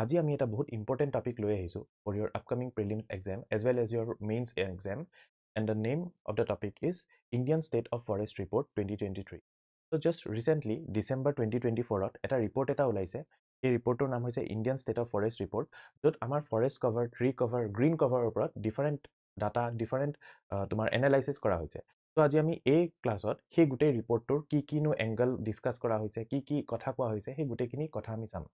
আজি আমি এটা বহুত ইম্পৰ্টেণ্ট টপিক লৈ আহিছোঁ for your upcoming prelims exam as well as your mains exam, and the name of the topic is Indian State of Forest Report 2023. So just recently December 2024 এটা report এটা ওলাইছে। এই ৰিপৰ্টৰ নাম হৈছে Indian State of Forest Report, য'ত আমাৰ forest cover, tree cover, green কভাৰৰ ওপৰত ডিফাৰেণ্ট ডাটা, ডিফাৰেণ্ট তোমাৰ এনালাইচিছ কৰা হৈছে। তো আজি আমি এই ক্লাছত সেই গোটেই ৰিপৰ্টটোৰ কিনো এংগল ডিছকাছ কৰা হৈছে, কি কথা কোৱা হৈছে, সেই গোটেইখিনি কথা আমি চাম।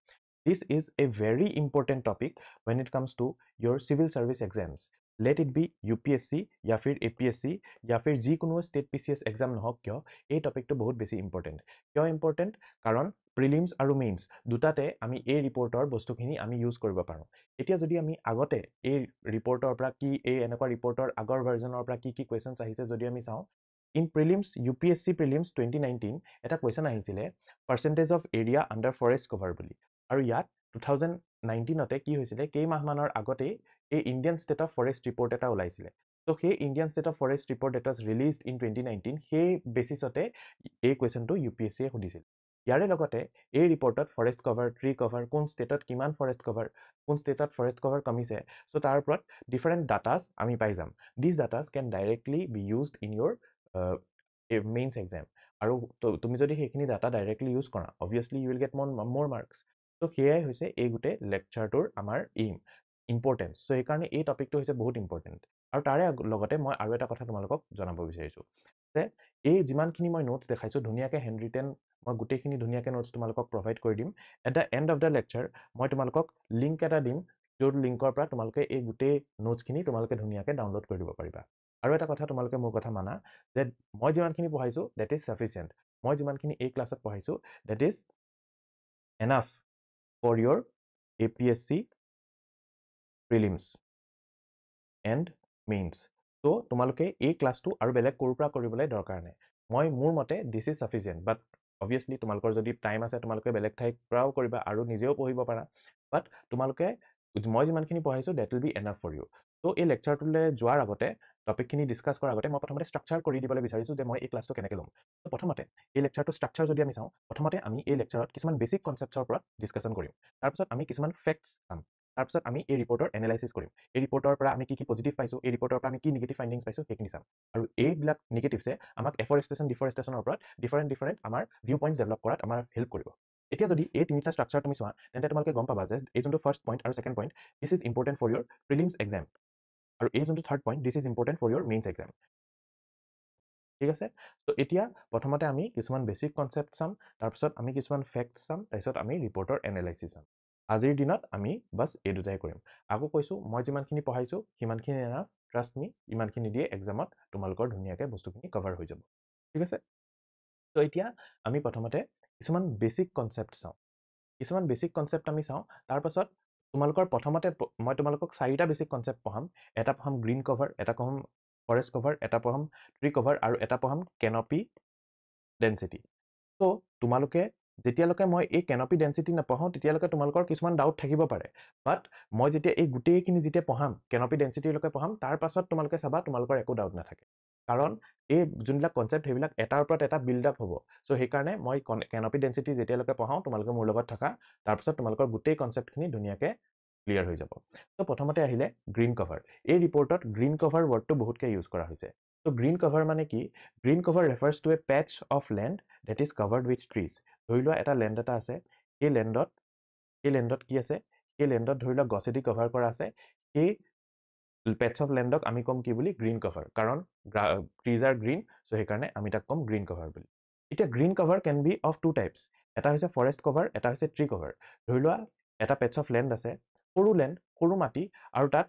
This is a very important topic when it comes to your civil service exams. Let it be UPSC या फिर APSC या फिर যিকোনো state PCS exam নহওক কিয়, এই টপিকটো বহুত বেছি ইম্পৰ্টেণ্ট। কিয় ইম্পৰ্টেণ্ট? কাৰণ প্ৰিলিমছ আৰু মেইনছ দুটাতে আমি এই ৰিপৰ্টৰ বস্তুখিনি আমি ইউজ কৰিব পাৰোঁ। এতিয়া যদি আমি আগতে এই ৰিপৰ্টৰ পৰা এই এনেকুৱা ৰিপৰ্টৰ আগৰ ভাৰ্জনৰ পৰা কি কুৱেশ্যনছ আহিছে যদি আমি চাওঁ, ইন প্ৰিলিমছ UPSC প্ৰিলিমছ 2019 এটা কুৱেশ্যন আহিছিলে percentage of area under forest cover বুলি। আৰু ইয়াত 2019তে কি হৈছিলে, কেইমাহমানৰ আগতেই এই Indian state of forest report এটা ওলাইছিলে। তো সেই Indian state of forest report এটা ৰিলিজড ইন 2019, সেই বেচিছতে এই কুৱেশ্যনটো UPSCয়ে সুধিছিল। ইয়াৰে লগতে এই ৰিপৰ্টত ফৰেষ্ট কভাৰ, ট্ৰী কভাৰ, কোন ষ্টেটত কিমান ফৰেষ্ট কভাৰ, কোন ষ্টেটত ফৰেষ্ট কভাৰ কমিছে, চ' তাৰ ওপৰত ডিফাৰেণ্ট ডাটাছ আমি পাই যাম। This datas can directly be used in your mains exam. আৰু তুমি যদি সেইখিনি ডাটা ডাইৰেক্টলি ইউজ কৰা, obviously you will get more marks. তো সেয়াই হৈছে এই গোটেই লেকচাৰটোৰ আমাৰ ইম্পৰ্টেঞ্চ। চ' সেইকাৰণে এই টপিকটো হৈছে বহুত ইম্পৰ্টেণ্ট। আৰু তাৰে লগতে মই আৰু এটা কথা তোমালোকক জনাব বিচাৰিছোঁ যে এই যিমানখিনি মই নোটছ দেখাইছোঁ ধুনীয়াকৈ হেণ্ড ৰিটেন, মই গোটেইখিনি ধুনীয়াকৈ নোটছ তোমালোকক প্ৰভাইড কৰি দিম। At the and of the lecture মই তোমালোকক লিংক এটা দিম, য'ত লিংকৰ পৰা তোমালোকে এই গোটেই নোটছখিনি তোমালোকে ধুনীয়াকৈ ডাউনলোড কৰি দিব পাৰিবা। আৰু এটা কথা তোমালোকে মোৰ কথা মানা যে মই যিমানখিনি পঢ়াইছোঁ ডেট ইজ ছাফিচিয়েণ্ট। মই যিমানখিনি এই ক্লাছত পঢ়াইছোঁ that is enough for your APSC prelims and mains. So তোমালোকে এই ক্লাছটো আৰু বেলেগ ক'ৰ পৰা কৰিবলৈ দৰকাৰ নাই। মোৰ মতে this is sufficient, but obviously তোমালোকৰ যদি টাইম আছে তোমালোকে বেলেগ ঠাইৰ পৰাও কৰিবা আৰু নিজেও পঢ়িব পাৰা। বাট তোমালোকে মই যিমানখিনি পঢ়াইছোঁ that will be enough for you. ত' এই লেকচাৰটোলৈ যোৱাৰ আগতে, টপিকখিনি ডিছকাছ কৰাৰ আগতে মই প্ৰথমতে ষ্ট্ৰাকচাৰ কৰি দিবলৈ বিচাৰিছোঁ যে মই এই ক্লাছটো কেনেকৈ ল'ম। ত' প্ৰথমতে এই লেকচাৰটো ষ্ট্ৰাকচাৰ যদি আমি চাওঁ, প্ৰথমতে আমি এই লেকচাৰত কিছুমান বেছিক কনচেপ্টৰ ওপৰত ডিছকাশ্যন কৰিম। তাৰপিছত আমি কিছুমান ফেক্টছ চাম। তাৰপিছত আমি এই ৰিপৰ্টৰ এনালাইচিছ কৰিম। এই ৰিপৰ্টৰ পৰা আমি কি পজিটিভ পাইছোঁ, এই ৰিপৰ্টৰ পৰা আমি কি নিগেটিভ ফাইণ্ডিংছ পাইছোঁ, সেইখিনি চাম। আৰু এইবিলাক নিগেটিভছে আমাক এফৰেষ্টেশ্যন, ডিফৰেষ্টেশ্যনৰ ওপৰত ডিফাৰেণ্ট আমাৰ ভিউ পইণ্টছ ডেভেলপ কৰাত আমাৰ হেল্প কৰিব। এতিয়া যদি এই তিনিটা ষ্ট্ৰাকচাৰ তুমি চোৱা, তেন্তে তোমালোকে গম পাবা যে এই যোনটো ফাৰ্ষ্ট পইণ্ট আৰু second point, this is important for your prelims exam. আৰু এই যোনটো third point, this is important for your mains exam. ঠিক আছে? ত' এতিয়া প্ৰথমতে আমি কিছুমান বেছিক কনচেপ্ট চাম, তাৰপিছত আমি কিছুমান ফেক্টছ চাম, তাৰপিছত আমি ৰিপৰ্টৰ এনালাইচিছ চাম। আজিৰ দিনত আমি বাছ এই দুটাই কৰিম। আকৌ কৈছোঁ, মই যিমানখিনি পঢ়াইছোঁ সিমানখিনি এনাফ, ট্ৰাষ্ট মি, ইমানখিনি দিয়ে এক্সামত তোমালোকৰ ধুনীয়াকৈ বস্তুখিনি কভাৰ হৈ যাব। ঠিক আছে? ত' এতিয়া আমি প্ৰথমতে কিছুমান বেছিক কনচেপ্ট চাওঁ। কিছুমান বেছিক কনচেপ্ট আমি চাওঁ, তাৰপাছত তোমালোকৰ প্ৰথমতে মই তোমালোকক 4টা বেছিক কনচেপ্ট পঢ়াম। এটা পঢ়াম গ্ৰীণ কভাৰ, এটা পঢ়াম ফৰেষ্ট কভাৰ, এটা পঢ়াম ট্ৰী কভাৰ, আৰু এটা পঢ়াম কেনপি ডেঞ্চিটি। ত' তোমালোকে যেতিয়ালৈকে মই এই কেনপি ডেঞ্চিটি নপঢ়াওঁ তেতিয়ালৈকে তোমালোকৰ কিছুমান ডাউট থাকিব পাৰে। বাট মই যেতিয়া এই গোটেইখিনি যেতিয়া পঢ়াম, কেনপি ডেঞ্চিটিলৈকে পঢ়াম, তাৰ পাছত তোমালোকে চাবা তোমালোকৰ একো ডাউট নাথাকে। কাৰণ এই যোনবিলাক কনচেপ্ট সেইবিলাক এটাৰ ওপৰত এটা বিল্ড আপ হ'ব। চ' সেইকাৰণে মই কেনপি ডেঞ্চিটি যেতিয়ালৈকে পঢ়াওঁ তোমালোকে মোৰ লগত থাকা, তাৰপিছত তোমালোকৰ গোটেই কনচেপ্টখিনি ধুনীয়াকৈ ক্লিয়াৰ হৈ যাব। ত' প্ৰথমতে আহিলে গ্ৰীণ কভাৰ। এই ৰিপৰ্টত গ্ৰীণ কভাৰ ৱৰ্ডটো বহুতকৈ ইউজ কৰা হৈছে। ত' গ্ৰীণ কভাৰ মানে কি? Green cover refers to a patch of land that is covered with trees. ধৰি লোৱা এটা লেণ্ড এটা আছে, সেই লেণ্ডত কি আছে? সেই লেণ্ডত ধৰি লোৱা গছেদি কভাৰ কৰা আছে। সেই পেটছ অফ লেণ্ডক আমি ক'ম কি বুলি? Green cover. কাৰণ ট্ৰিজ আৰ গ্ৰীণ, চ' সেইকাৰণে আমি তাক ক'ম গ্ৰীণ কভাৰ বুলি। এতিয়া green cover can be of 2 types. এটা হৈছে ফৰেষ্ট কভাৰ, এটা হৈছে ট্ৰী কভাৰ। ধৰি লোৱা এটা পেটছ অফ লেণ্ড আছে, সৰু মাটি, আৰু তাত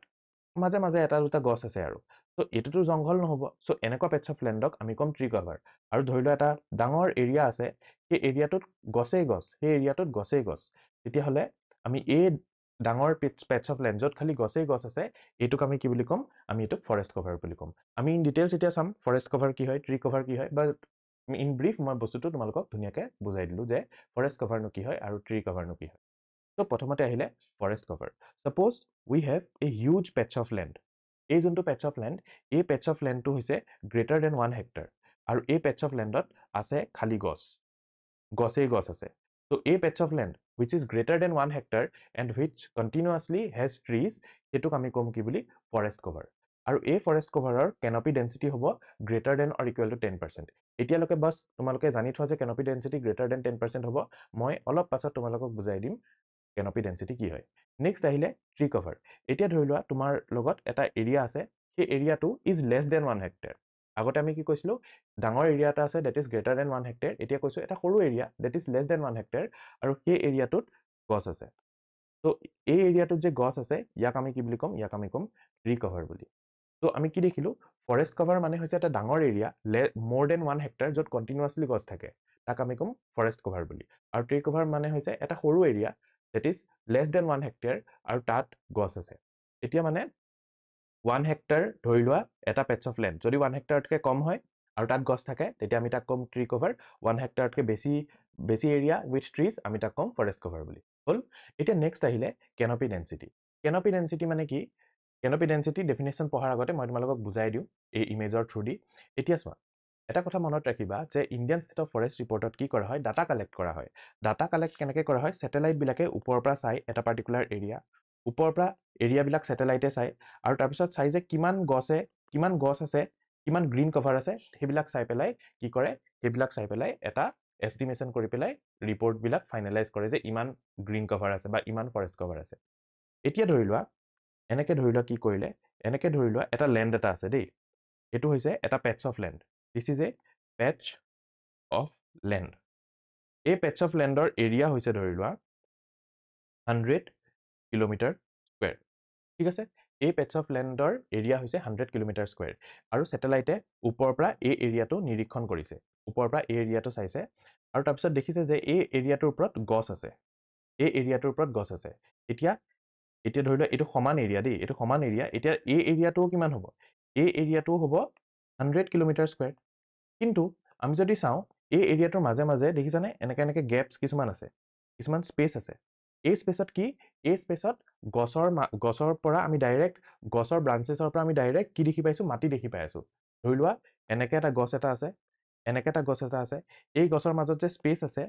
মাজে মাজে এটা দুটা গছ আছে আৰু। চ' এইটোতো জংঘল নহ'ব। চ' এনেকুৱা পেটছ অফ লেণ্ডক আমি ক'ম ট্ৰী কভাৰ। আৰু ধৰি লোৱা এটা ডাঙৰ এৰিয়া আছে, সেই এৰিয়াটোত গছেই গছ, তেতিয়াহ'লে আমি এই ডাঙৰ পেটছ অফ লেণ্ড য'ত খালি গছেই গছ আছে, এইটোক আমি কি বুলি ক'ম? আমি এইটোক ফৰেষ্ট কভাৰ বুলি ক'ম। আমি ইন ডিটেইলছ এতিয়া চাম ফৰেষ্ট কভাৰ কি হয়, ট্ৰী কভাৰ কি হয়, বা ইন ব্ৰিফ মই বস্তুটো তোমালোকক ধুনীয়াকৈ বুজাই দিলোঁ যে ফৰেষ্ট কভাৰনো কি হয় আৰু ট্ৰী কভাৰনো কি হয়। চ' প্ৰথমতে আহিলে forest cover. Suppose we have a huge patch of land. এই যোনটো পেটছ অফ লেণ্ড, এই পেটছ অফ লেণ্ডটো হৈছে গ্ৰেটাৰ দেন 1 হেক্টৰ। আৰু এই পেটছ অফ লেণ্ডত আছে খালী গছেই গছ আছে। So a patch of land which is greater than 1 hectare and which continuously has trees, hetuk ami kom ki boli forest cover. Aru a forest cover canopy density hobo greater than or equal to 10%. Etia loke bas tumaloke jani thwa je canopy density greater than 10% hobo. Moi olop pasot tumalokok bujai dim canopy density ki hoy. Next ahile tree cover. Etia dhori loa tumar logot eta area ase, he area to is less than 1 hectare. আগতে আমি কি কৈছিলো ডাঙৰ area এটা আছে that is greater than 1 hectare, এতিয়া কৈছো এটা সৰু area that is less than 1 hectare আৰু সেই এৰিয়াটোত গছ আছে। তো এই এৰিয়াটোত যে গছ আছে ইয়াক আমি কি বুলি কম, ইয়াক আমি কম ট্ৰী কভাৰ বুলি। তো আমি কি দেখিলো ফৰেষ্ট কভাৰ মানে হৈছে এটা ডাঙৰ এৰিয়া more than 1 hectare য'ত কন্টিনিউয়াছলি গছ থাকে, তাক আমি কম ফৰেষ্ট কভাৰ বুলি। আৰু ট্ৰী কভাৰ মানে হৈছে এটা সৰু area that is less than 1 hectare আৰু তাত গছ আছে। এতিয়া মানে 1 hectare ধৰি লোৱা এটা patch of land যদি 1 hectare তকে কম হয় আৰু তাত গছ থাকে তেতিয়া আমি তাক কম tree cover, 1 hectare তকে বেছি area with trees আমি তাক কম forest cover বুলি। হল এতিয়া next আহিলে canopy density। canopy density মানে কি, canopy density definition পঢ়াৰ আগতে মই তোমালোকক বুজাই দিও এই ইমেজৰ থ্ৰু দি। এতিয়া চোৱা এটা কথা মনত ৰাখিবা যে ইণ্ডিয়ান ষ্টেট অফ ফৰেষ্ট ৰিপৰ্টত কি কৰা হয়, ডাটা কালেক্ট কৰা হয়। ডাটা কালেক্ট কেনেকৈ কৰা হয়, স্যাটেলাইট বিলাকে ওপৰৰ পৰা চাই এটা পাৰ্টিকুলাৰ এৰিয়া, ওপৰৰ পৰা এৰিয়া বিলাক স্যাটেলাইটে চাই আৰু তাৰ পিছত চাই যে কিমান গছ আছে, কিমান গ্ৰীন কভাৰ আছে, সেইবিলাক চাই পেলাই কি কৰে, সেইবিলাক চাই পেলাই এটা এস্টিমেশন কৰি পেলাই ৰিপৰ্ট বিলাক ফাইনালাইজ কৰে যে ইমান গ্ৰীন কভাৰ আছে বা ইমান ফৰেষ্ট কভাৰ আছে। এতিয়া ধৰি লোৱা এনেকে ধৰি লোৱা কি কৰিলে, এনেকে ধৰি লোৱা এটা ল্যান্ড এটা আছে দেই, এটো হৈছে এটা patch of land, this is a patch of land। এই patch of landৰ এৰিয়া হৈছে ধৰি লোৱা 100 কিলোমিটাৰ স্কয়াৰ, ঠিক আছে। এই patch of landৰ এৰিয়া হৈছে 100 কিলোমিটাৰ স্কয়াৰ আৰু স্যাটেলাইটে ওপৰৰ পৰা এই এৰিয়াটো নিৰীক্ষণ কৰিছে, ওপৰৰ পৰা এই এৰিয়াটো চাইছে আৰু তাৰ পিছত দেখিছে যে এই এৰিয়াটোৰ ওপৰত গছ আছে, এই এৰিয়াটোৰ ওপৰত গছ আছে। এতিয়া ধৰি লোৱা এটো সমান এৰিয়া দেই, এটো সমান এৰিয়া। এতিয়া এই এৰিয়াটো কিমান হ'ব, এই এৰিয়াটো হ'ব 100 কিলোমিটাৰ স্কয়াৰ। কিন্তু আমি যদি চাও এই এৰিয়াটোৰ মাজে মাজে দেখিছানে এনেকে গ্যাপস কিছুমান আছে, কিছুমান স্পেস আছে। এই স্পেসত কি, এই স্পেসত গছৰ পৰা আমি ডাইৰেক্ট গছৰ ব্ৰাঞ্চেছৰ পৰা আমি ডাইৰেক্ট কি দেখি পাইছো, মাটি দেখি পাই আছো। ধৰি লোৱা এনেকে এটা গছ এটা আছে, এনেকে এটা গছ এটা আছে, এই গছৰ মাজত যে স্পেস আছে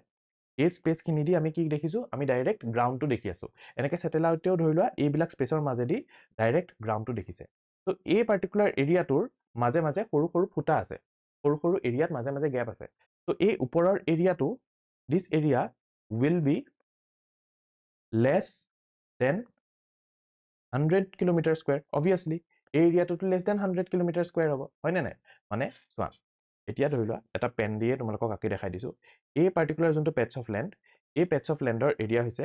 এই স্পেস খিনি দি আমি কি দেখিছো, আমি ডাইৰেক্ট গ্ৰাউণ্ডটো দেখি আছো। এনেকে স্যাটেলাইটেও ধৰি লোৱা এইবিলাক স্পেসৰ মাজেদি ডাইৰেক্ট গ্ৰাউণ্ডটো দেখিছে। তো এই পাৰ্টিকুলাৰ এৰিয়াটোৰ মাজে মাজে সৰু সৰু ফুটা আছে, সৰু সৰু এৰিয়াত মাজে মাজে গ্যাপ আছে। তো এই ওপৰৰ এৰিয়াটো, this area will be less than 100 kilometre square. obviously এই এৰিয়াটোতো less than 100 কিলোমিটাৰ স্কয়াৰ হ'ব, হয় নে নাই? মানে চোৱা এতিয়া ধৰি লোৱা এটা পেন দিয়ে তোমালোকক আঁকি দেখাই দিছো, এই পাৰ্টিকুলাৰ যোনটো patch of land, এই patch of landৰ এৰিয়া হৈছে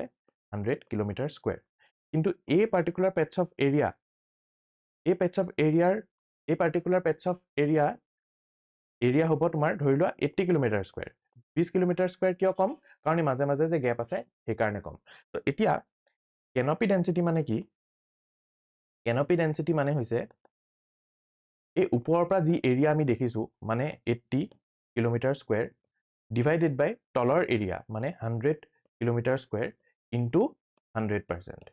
100 কিলোমিটাৰ স্কয়াৰ। কিন্তু এই পাৰ্টিকুলাৰ patch of area, এই patch of area এই পাৰ্টিকুলাৰ patch of area হ'ব তোমাৰ ধৰি লোৱা 80 কিলোমিটাৰ স্কয়াৰ। 20 কিলোমিটাৰ স্কয়াৰ কিয় কম, কাৰণ মাজে মাজে যে গ্যাপ আছে সেই কাৰণে কম। তো এতিয়া canopy density মানে কি, canopy density মানে হৈছে এই ওপৰৰ পৰা যি এৰিয়া আমি দেখিছো মানে 80 কিলোমিটাৰ স্কয়াৰ ডিভাইডেড বাই তলৰ এৰিয়া মানে 100 kilometre square into 100%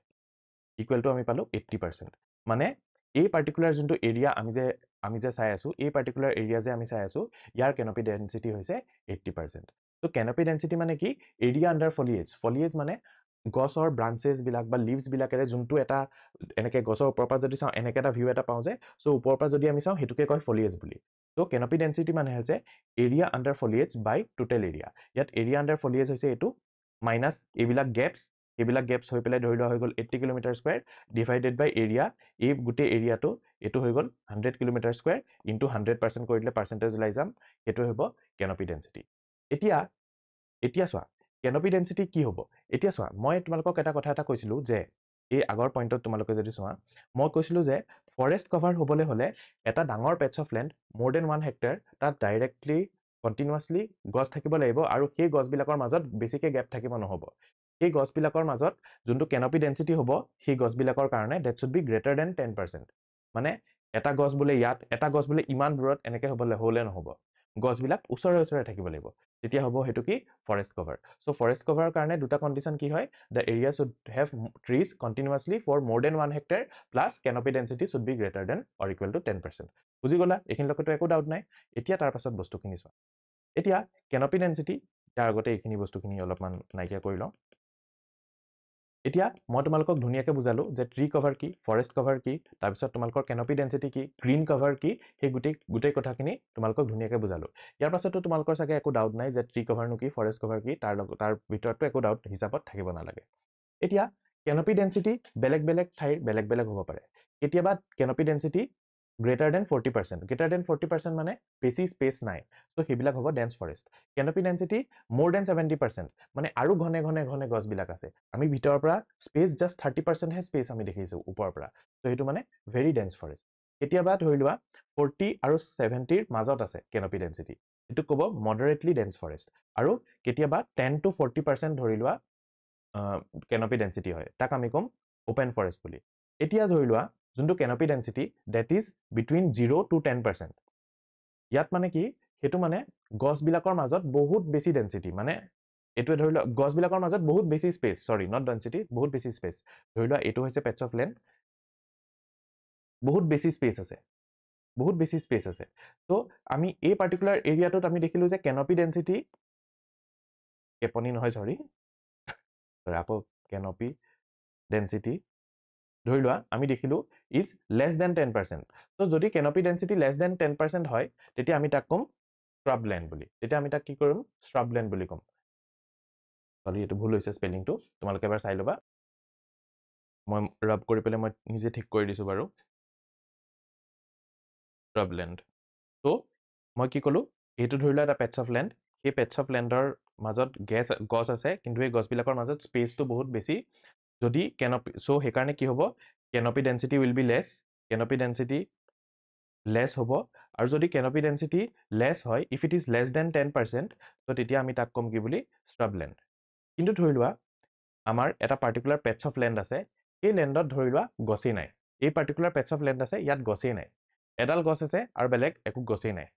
equal to আমি পালো 80%। মানে এই পাৰ্টিকুলাৰ যোনটো এৰিয়া আমি যে চাই আছো, এই পাৰ্টিকুলাৰ এৰিয়া যে আমি চাই আছো ইয়াৰ canopy density হৈছে 80%। তো canopy density মানে কি, এৰিয়া আন্ডাৰ ফলিয়েজ। ফলিয়েজ মানে গছৰ ব্ৰাঞ্চেছ বিলাক বা লিভছ বিলাকেৰে যোনটো এটা এনেকে গছৰ ওপৰৰ পৰা যদি চাও এনেকে এটা ভিউ এটা পাও যে, সো ওপৰৰ পৰা যদি আমি চাও হেতুকে কয় ফলিয়েজ বুলি। তো canopy density মানে হৈছে এৰিয়া আন্ডাৰ ফলিয়েজ বাই টোটেল এৰিয়া। ইয়াত এৰিয়া আন্ডাৰ ফলিয়েজ হৈছে এটো মাইনাস এইবিলাক গ্যাপস, এইবিলাক গ্যাপস হৈ পেলাই ধৰি লোৱা হৈ গল 80 কিলোমিটাৰ স্কয়াৰ ডিভাইডেড বাই এৰিয়া, এই গোটে এৰিয়াটো এটো হৈ গল 100 কিলোমিটাৰ স্কয়াৰ ইনটু 100% কৰি দিলে পাৰ্সেন্টেজ লাই যাম, এটো হ'ব canopy density। এতিয়া চোৱা canopy density কি হ'ব। এতিয়া চোৱা মই তোমালোকক এটা কথা এটা কৈছিলো যে এই আগৰ পইণ্টত তোমালোকে যদি চোৱা মই কৈছিলো যে ফৰেষ্ট কভাৰ হ'বলৈ হলে এটা ডাঙৰ patch of land more than 1 hectare তাত ডাইৰেক্টলি কন্টিনিউয়াছলি গছ থাকিব লাগিব আৰু সেই গছবিলাকৰ মাজত বেছিকে গ্যাপ থাকিব নহব। এই গছবিলাকৰ মাজত যোনটো canopy density হ'ব সেই গছবিলাকৰ কাৰণে that should be greater than 10%। মানে এটা গছ বোলে ইয়াত, এটা গছ বোলে ইমান দূৰত এনেকে হ'লে নহব, গছবিলাক ওচৰে থাকিব লাগিব, তেতিয়া হ'ব হেতু কি ফৰেষ্ট কভাৰ। সো ফৰেষ্ট কভাৰৰ কাৰণে দুটা কন্ডিশন কি হয়, the area should have trees continuously for more than 1 hectare plus canopy density should be greater than or equal to 10%। বুজি গলা, এইখিনিলৈকেতো একো ডাউট নাই। এতিয়া তাৰ পাছত বস্তুখিনি চোৱা। এতিয়া canopy density ইয়াৰ আগতে এইখিনি বস্তুখিনি অলপমান নাইকিয়া কৰি লওঁ এতিয়া মই তোমালোকক ধুনীয়াকৈ বুজালো যে ট্ৰী কভাৰ কি ফৰেষ্ট কভাৰ কি তাৰপিছত তোমালোকৰ কেনপি ডেন্সিটি কি গ্ৰীণ কভাৰ কি সেই গোটেই কথাখিনি তোমালোকক ধুনীয়াকৈ বুজালো ইয়াৰ পাছতো তোমালোকৰ চাগে একো ডাউট নাই যে ট্ৰী কভাৰনো কি ফৰেষ্ট কভাৰ কি তাৰ ভিতৰতো একো ডাউট হিচাপত থাকিব নালাগে এতিয়া কেনপি ডেন্সিটি বেলেগ ঠাইৰ বেলেগ হ'ব পাৰে কেতিয়াবা canopy density greater than 40%. Greater than 40% মানে বেছি স্পেচ নাই সো সেইবিলাক হ'ব dense forest canopy density more than 70% মানে আৰু ঘনে গছবিলাক আছে আমি ভিতৰৰ পৰা স্পেচ জাস্ট 30% হে স্পেচ আমি দেখিছো ওপৰৰ পৰা সো সেইটো মানে ভেৰি ডেন্স ফৰেষ্ট কেতিয়াবা ধৰি লোৱা 40 আৰু 70 ৰ মাজত আছে কেনপি ডেন্সিটি এটো ক'ব মডাৰেটলি ডেন্স ফৰেষ্ট আৰু কেতিয়াবা 10 to 40% ধৰি লোৱা কেনপি ডেন্সিটি হয় তাক আমি কম ওপেন ফৰেষ্ট বুলি এতিয়া ধৰি লোৱা যোনটো canopy density that is between 0 to 10% ইয়াত মানে কি হেতু মানে গছবিলাকৰ মাজত বহুত বেছি ডেন্সিটি মানে এটো ধৰি লোৱা গছবিলাকৰ মাজত বহুত বেছি স্পেচ সৰি নট ডেন্সিটি বহুত বেছি স্পেচ ধৰি লোৱা এটো হৈছে পেটছ অফ লেন্ড বহুত বেছি স্পেচ আছে সো আমি এই পাৰ্টিকুলাৰ এৰিয়াটোত আমি দেখিলো যে কেনপি ডেন্সিটি কেপনি নহয় সৰি আকৌ কেনপি ডেন্সিটি ধৰি লোৱা আমি দেখিলো is less than 10% so যদি canopy density less than 10% হয় তেতিয়া আমি তাক কম shrubland বুলি তেতিয়া আমি তাক কি কৰিম shrubland বুলি কম সৰি এটো ভুল হৈছে স্পেলিংটো তোমালোকে এবাৰ চাই লবা মই ৰাব কৰি পেলে মই নিজে ঠিক কৰি দিছো বাৰু shrubland so মই কি কলো এটো ধৰি লোৱা এটা patch of land এই patch of landৰ মাজত গছ আছে কিন্তু এই গছবিলাকৰ মাজত স্পেচটো বহুত বেছি যদি canopy so হেকাৰণে কি হ'ব canopy density will be less canopy density less হ'ব আৰু যদি canopy density less হয় if it is less than 10% so তেতিয়া আমি তাক কম কি বুলি shrubland কিন্তু ধৰি লোৱা আমাৰ এটা পাৰ্টিকুলাৰ patch of land আছে এই ল্যান্ডত ধৰি লোৱা গছই নাই এই পাৰ্টিকুলাৰ patch of land আছে ইয়াত গছই নাই এডাল গছ আছে আৰু বেলেগ একো গছই নাই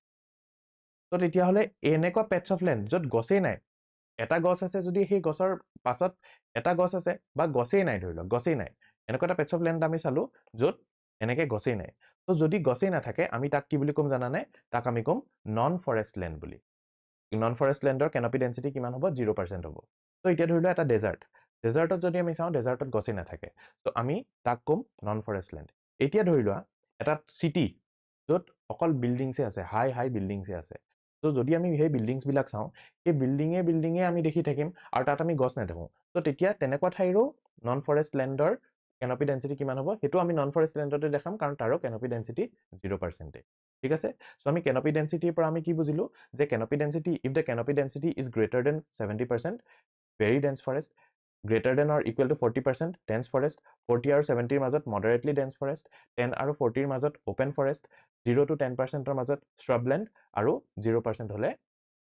তো তেতিয়া হলে এনেকুৱা patch of land যত গছই নাই এটা গছ আছে যদি সেই গছৰ পাছত এটা গছ আছে বা গছই নাই ধৰি লওক গছই নাই এনেকুৱা এটা patch of land আমি চালো যত এনেকে গছই নাই তো যদি গছই না থাকে আমি তাক কি বুলি কম জানানে তাক আমি কম নন ফৰেষ্ট ল্যান্ড বুলি নন ফৰেষ্ট ল্যান্ডৰ canopy density কিমান হ'ব 0% হ'ব তো এতিয়া ধৰি লোৱা এটা ডেজাৰ্টত যদি আমি চাওঁ ডেজাৰ্টত গছই না থাকে তো আমি তাক কম নন ফৰেষ্ট ল্যান্ড এতিয়া ধৰি লোৱা এটা সিটি যত অকল বিল্ডিংছে আছে হাই বিল্ডিংছে আছে তো যদি আমি সেই বিল্ডিংছ বিলাক চাওঁ এই বিল্ডিঙে আমি দেখি থাকিম আৰু তাত আমি গছ নেদেখো তো তেতিয়া তেনেকুৱা ঠাইৰো নন ফৰেষ্ট ল্যান্ডৰ canopy density কিমান হ'ব হেতু আমি নন ফৰেষ্ট ল্যান্ডতে দেখাম কাৰণ তাৰো canopy density 0% ঠিক আছে সো আমি canopy density পৰা আমি কি বুজিলো যে canopy density if the canopy density is greater than 70% very dense forest greater than or equal to 40% dense forest 40 আৰু 70 ৰ মাজত moderately dense forest 10 আৰু 40 ৰ মাজত open forest 0 to 10% ৰ মাজত shrubland আৰু 0% হলে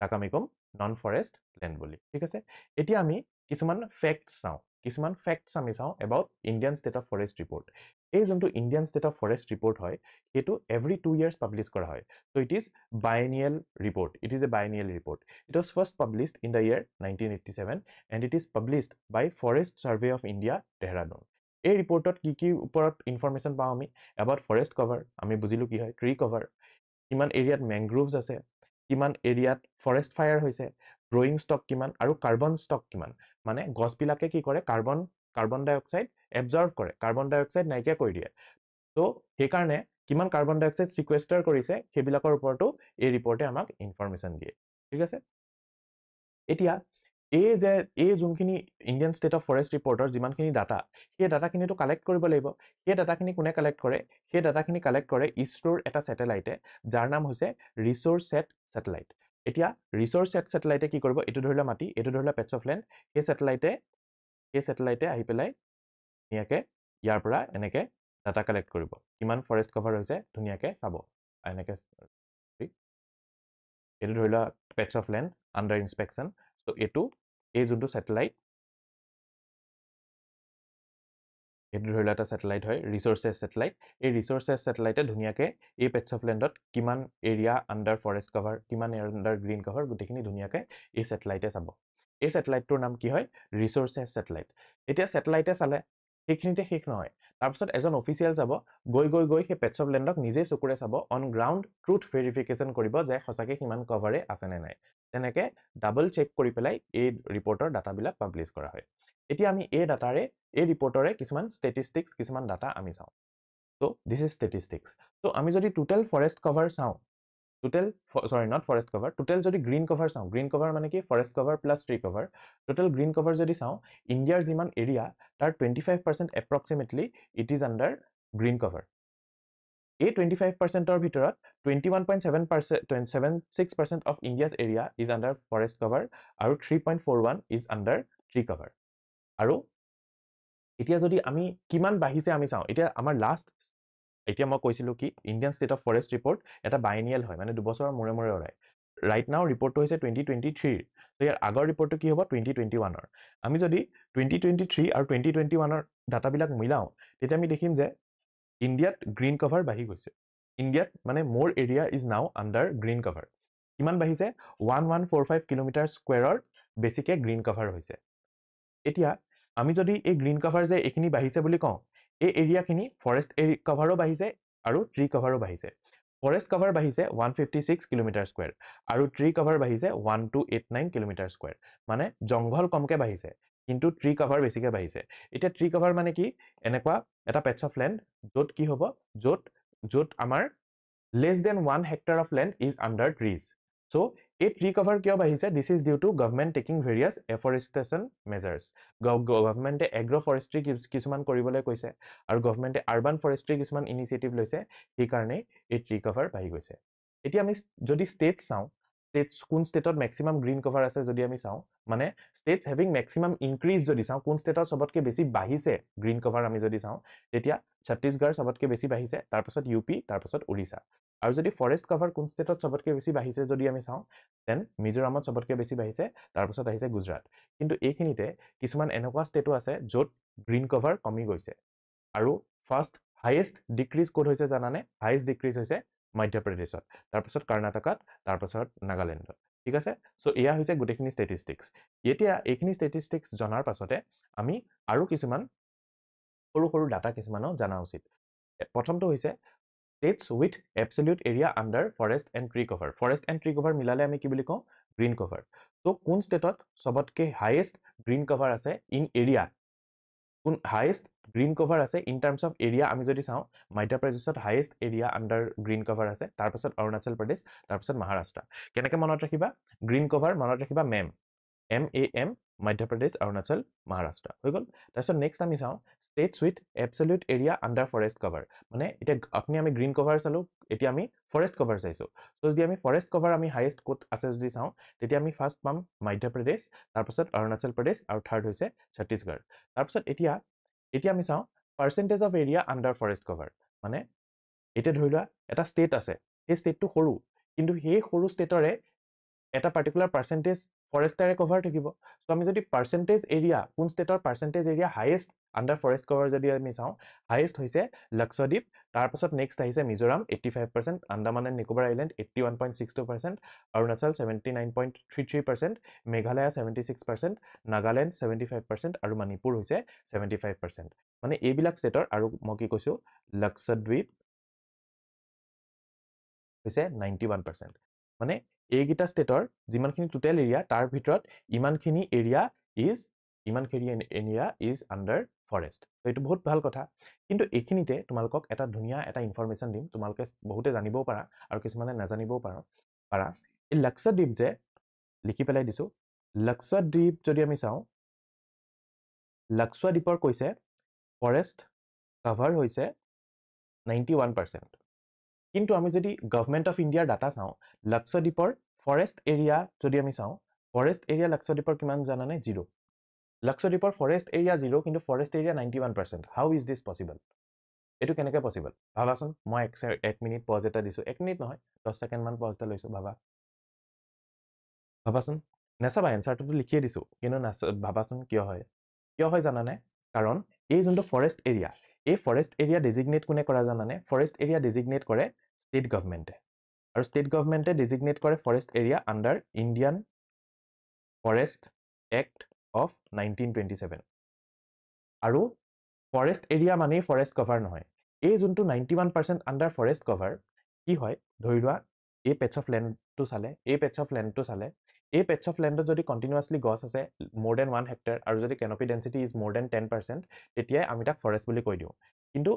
তাক আমি কম নন ফৰেষ্ট ল্যান্ড বুলি ঠিক আছে এতিয়া আমি কিছুমান ফ্যাক্টস চাওঁ কিছুমান ফ্যাক্টস আমি চাওঁ about Indian State of Forest Report এই যোনটো Indian State of Forest Report হয় হেতু every 2 years পাবলিশ কৰা হয় so it is biennial report it is a biennial report it was first published in the year 1987 and it is published by Forest Survey of India Dehradun এই ৰিপৰ্টত কি ওপৰত information পাওঁ আমি about forest cover আমি বুজিলো কি হয় tree cover কিমান এৰিয়াত mangroves আছে কিমান এৰিয়াত ফৰেষ্ট ফায়াৰ হৈছে গ্ৰোইং ষ্টক কিমান আৰু কাৰ্বন ষ্টক কিমান মানে গছবিলাকে কি কৰে কাৰ্বন ডাই অক্সাইড এবজৰ্ব কৰে কাৰ্বন ডাই অক্সাইড নাইকিয়া কৰি দিয়ে তো সেই কাৰণে কিমান কাৰ্বন ডাই অক্সাইড সিকুৱেষ্টাৰ কৰিছে সেইবিলাকৰ ওপৰতো এই ৰিপৰ্টে আমাক ইনফৰমেশন দিয়ে ঠিক আছে এতিয়া এই যোনখিনি ইণ্ডিয়ান ষ্টেট অফ ফৰেষ্ট ৰিপৰ্টৰ যিমানখিনি ডাটা সেই ডাটাখিনিটো কালেক্ট কৰিব লাগিব সেই ডাটাখিনি কোনে কালেক্ট কৰে সেই ডাটাখিনি কালেক্ট কৰে ইছৰোৰ এটা স্যাটেলাইটে যাৰ নাম হৈছে ৰিসোৰ্স সেট স্যাটেলাইট এতিয়া ৰিসোৰ্স সেট স্যাটেলাইটে কি কৰিব এটো ধৰিলা মাটি এটো ধৰিলা পেটছ অফ ল্যান্ড সেই স্যাটেলাইটে আহি পেলাই ধুনিয়াকে ইয়াৰ পৰা এনেকে ডাটা কালেক্ট কৰিব কিমান ফৰেষ্ট কভাৰ হৈছে ধুনিয়াকে চাব এনেকে এটো ধৰিলা patch of land under inspection so এটো এই যোনটো স্যাটেলাইট এটো ধৰিলা এটা স্যাটেলাইট হয় ৰিসোৰ্সেস স্যাটেলাইট এই ৰিসোৰ্সেস স্যাটেলাইটে ধুনিয়াকে এই পেটছ অফ ল্যান্ডত কিমান এৰিয়া আন্ডাৰ ফৰেষ্ট কভাৰ কিমান আন্ডাৰ গ্ৰীণ কভাৰ গুটেখিনি ধুনিয়াকে এই স্যাটেলাইটে চাব এই স্যাটেলাইটটোৰ নাম কি হয় ৰিসোৰ্সেস স্যাটেলাইট এতিয়া স্যাটেলাইটে চালে সেইখিনিতে শেষ নহয় তাৰপিছত এজন অফিচিয়েল যাব গৈ সেই পেটছ অফ লেণ্ডক নিজে চকুৰে চাব অন গ্ৰাউণ্ড ট্ৰুথ ভেৰিফিকেশ্যন কৰিব যে সঁচাকৈ সিমান কভাৰে আছে নে নাই তেনেকৈ ডাবল চেক কৰি পেলাই এই ৰিপৰ্টৰ ডাটাবিলাক পাব্লিছ কৰা হয় এতিয়া আমি এই ডাটাৰে এই ৰিপৰ্টৰে কিছুমান ষ্টেটিষ্টিক্স কিছুমান ডাটা আমি চাওঁ চ' দিছ ইজ ষ্টেটিষ্টিক্স চ' আমি যদি টোটেল ফৰেষ্ট কভাৰ চাওঁ not forest cover total যদি green cover চাওঁ green cover মানে কি forest cover plus tree cover total green cover যদি চাওঁ ইণ্ডিয়াৰ যিমান এৰিয়া তাৰ 25% approximately it is under green cover এই 25%ৰ ভিতৰত 21.76% of India's area is under forest cover আৰু 3.41 is under tree cover আৰু এতিয়া যদি আমি কিমান বাঢ়িছে আমি চাওঁ এতিয়া আমাৰ লাষ্ট এতিয়া মই কৈছিলো কি Indian state of forest report এটা বাইনিয়েল হয় মানে দুবছৰৰ মূৰে মূৰে ওলায় ৰাইট নাও ৰিপৰ্টটো হৈছে 2023 তো ইয়াৰ আগৰ ৰিপৰ্টটো কি হ'ব 2021ৰ আমি যদি 2023 আৰু 2021ৰ ডাটাবিলাক মিলাওঁ তেতিয়া আমি দেখিম যে ইণ্ডিয়াত গ্ৰীণ কভাৰ বাঢ়ি গৈছে ইণ্ডিয়াত মানে মোৰ area is now under green cover কিমান বাঢ়িছে 1145 কিলোমিটাৰ স্কুৱেৰৰ বেছিকে গ্ৰীণ কভাৰ হৈছে এতিয়া আমি যদি এই গ্ৰীণ কভাৰ যে এইখিনি বাঢ়িছে বুলি কওঁ এই এৰিয়াখিনি ফৰেষ্ট কভাৰো বাঢ়িছে আৰু ট্ৰী কভাৰো বাঢ়িছে ফৰেষ্ট কভাৰ বাঢ়িছে 156 কিলোমিটাৰ স্কুৱেৰ আৰু ট্ৰী কভাৰ বাঢ়িছে 1289 কিলোমিটাৰ স্কুৱেৰ মানে জংঘল কমকে বাঢ়িছে কিন্তু ট্ৰী কভাৰ বেছিকে বাঢ়িছে এতিয়া ট্ৰী কভাৰ মানে কি এনেকুৱা এটা পেটছ অফ লেণ্ড য'ত কি হ'ব য'ত আমাৰ less than 1 hectare of land is under trees so a tree cover কিয় বাঢ়িছে this is due to government taking various afforestation measures government agroforestry কিছুমান কৰিবলৈ কৈছে আৰু government urban forestry কিছুমান ইনিচিয়েটিভ লৈছে সেই কাৰণে এই tree cover বাঢ়ি গৈছে এতিয়া আমি যদি ষ্টেট চাওঁ কোন ষ্টেটত ম্যাক্সিমাম গ্ৰীণ কভাৰ আছে যদি আমি চাওঁ মানে ষ্টেটস হেভিং ম্যাক্সিমাম ইনক্ৰিজ যদি চাওঁ কোন ষ্টেটত সবতকে বেছি বাঢ়িছে গ্ৰীণ কভাৰ আমি যদি চাওঁ তেতিয়া ছত্তীশগড় সবতকে বেছি বাঢ়িছে তাৰপিছত ইউপি তাৰপিছত ওড়িশা আৰু যদি ফৰেষ্ট কভাৰ কোন ষ্টেটত সবতকে বেছি বাঢ়িছে যদি আমি চাওঁ দেন মিজোৰামত সবতকে বেছি বাঢ়িছে তাৰপিছত আহিছে গুজৰাট কিন্তু এইখিনিতে কিছুমান এনেকুৱা ষ্টেটো আছে য'ত গ্ৰীণ কভাৰ কমি গৈছে আৰু ফাৰ্ষ্ট হাইয়েষ্ট ডিক্ৰিজ ক'ত হৈছে জানানে হাইয়েষ্ট ডিক্ৰিজ হৈছে মধ্যপ্ৰদেশত তাৰপিছত কৰ্ণাটকত তাৰপিছত নাগালেণ্ডত ঠিক আছে সো এয়া হৈছে গোটেইখিনি ষ্টেটিষ্টিক্স এতিয়া এইখিনি ষ্টেটিষ্টিক্স জনাৰ পাছতে আমি আৰু কিছুমান সৰু সৰু ডাটা কিছুমানো জানা উচিত প্ৰথমটো হৈছে states with absolute area under forest and tree cover forest and tree cover মিলালে আমি কি বুলি কওঁ green cover তো কোন ষ্টেটত সবতকে হাইয়েষ্ট green cover আছে in area কোন হাইয়েষ্ট গ্ৰীণ কভাৰ আছে ইন টাৰ্মছ অফ এৰিয়া আমি যদি চাওঁ মধ্যপ্ৰদেশত highest area under green cover আছে তাৰপিছত অৰুণাচল প্ৰদেশ তাৰপিছত মহাৰাষ্ট্ৰ কেনেকৈ মনত ৰাখিবা গ্ৰীণ কভাৰ মনত ৰাখিবা MAM মধ্যপ্ৰদেশ অৰুণাচল মহাৰাষ্ট্ৰ হৈ গ'ল তাৰপিছত নেক্সট আমি চাওঁ states with absolute area under forest cover মানে এতিয়া আপুনি আমি গ্ৰীণ কভাৰ চালোঁ এতিয়া আমি ফৰেষ্ট কভাৰ চাইছোঁ চ' যদি আমি ফৰেষ্ট কভাৰ আমি হাইয়েষ্ট ক'ত আছে যদি চাওঁ তেতিয়া আমি ফাৰ্ষ্ট পাম মধ্যপ্ৰদেশ তাৰপিছত অৰুণাচল প্ৰদেশ আৰু থাৰ্ড হৈছে ছত্তীশগড় তাৰপিছত এতিয়া আমি চাওঁ percentage of area under forest cover মানে এতিয়া ধৰি লোৱা এটা ষ্টেট আছে সেই ষ্টেটটো সৰু কিন্তু সেই সৰু ষ্টেটৰে এটা পাৰ্টিকুলাৰ পাৰ্চেন্টেজ ফৰেষ্টাৰে কভাৰ থাকিব সো আমি যদি পাৰ্চেন্টেজ এৰিয়া কোন ষ্টেটৰ percentage area highest under forest cover যদি আমি চাওঁ হাইয়েষ্ট হৈছে লক্ষদ্বীপ তাৰপিছত নেক্সট আহিছে মিজোৰাম 85% আন্দামান এণ্ড নিকোবাৰ আইলেণ্ড 81.62% অৰুণাচল 79.33% মেঘালয় 76% নাগালেণ্ড 75% আৰু মণিপুৰ হৈছে 75% মানে এইবিলাক ষ্টেটৰ আৰু মই কি কৈছো লক্ষদ্বীপ হৈছে 91% মানে এইগিটা ষ্টেটৰ যিমানখিনি টোটেল এৰিয়া তাৰ ভিতৰত ইমানখিনি এৰিয়া ইজ আণ্ডাৰ ফৰেষ্ট তো এইটো বহুত ভাল কথা কিন্তু এইখিনিতে তোমালোকক এটা ধুনীয়া এটা ইনফৰমেশ্যন দিম তোমালোকে বহুতে জানিবও পাৰা আৰু কিছুমানে নাজানিবও পাৰা এই লক্ষদ্বীপ যে লিখি পেলাই দিছো লক্ষদ্বীপ যদি আমি চাওঁ লক্ষদ্বীপৰ কৈছে ফৰেষ্ট কভাৰ হৈছে 91% কিন্তু আমি যদি গভৰ্নমেন্ট অফ ইণ্ডিয়াৰ ডাটা চাওঁ লক্ষদ্বীপৰ ফৰেষ্ট এৰিয়া যদি আমি চাওঁ ফৰেষ্ট এৰিয়া লক্ষদ্বীপৰ কিমান জানানে 0 লক্ষদ্বীপৰ ফৰেষ্ট এৰিয়া 0 কিন্তু forest area 91% how is this possible এটো কেনেকৈ পসিবল ভাবাচোন মই এক মিনিট পজ এটা দিছো এক মিনিট নহয় 10 সেকেন্ড মান পজ এটা লৈছো ভাবাচোন নেচাবা এনসাৰটো লিখিয়ে দিছো কিন্তু ভাবাচোন কিয় হয় জানানে কাৰণ এই যোনটো ফৰেষ্ট এৰিয়া এই ফৰেষ্ট এৰিয়া ডেজিগনেট কোনে কৰা জানানে ফৰেষ্ট এৰিয়া ডেজিগনেট কৰে ষ্টেট গভৰ্নমেণ্টে আৰু ষ্টেট গভৰ্নমেণ্টে ডেজিগনেট কৰে forest area under Indian forest act of 1927 আৰু ফৰেষ্ট এৰিয়া মানেই ফৰেষ্ট কভাৰ নহয় এই যোনটো 91% আণ্ডাৰ ফৰেষ্ট কভাৰ কি হয় ধৰি লোৱা এই পেটছ অফ লেণ্ডটো চালে এই পেটছ অফ লেণ্ডটো চালে এই পেটছ অফ লেণ্ডত যদি কণ্টিনিউৱাছলি গছ আছে মোৰ দেন 1 হেক্টৰ আৰু যদি canopy density is more than 10% তেতিয়াই আমি তাক ফৰেষ্ট বুলি কৈ দিওঁ কিন্তু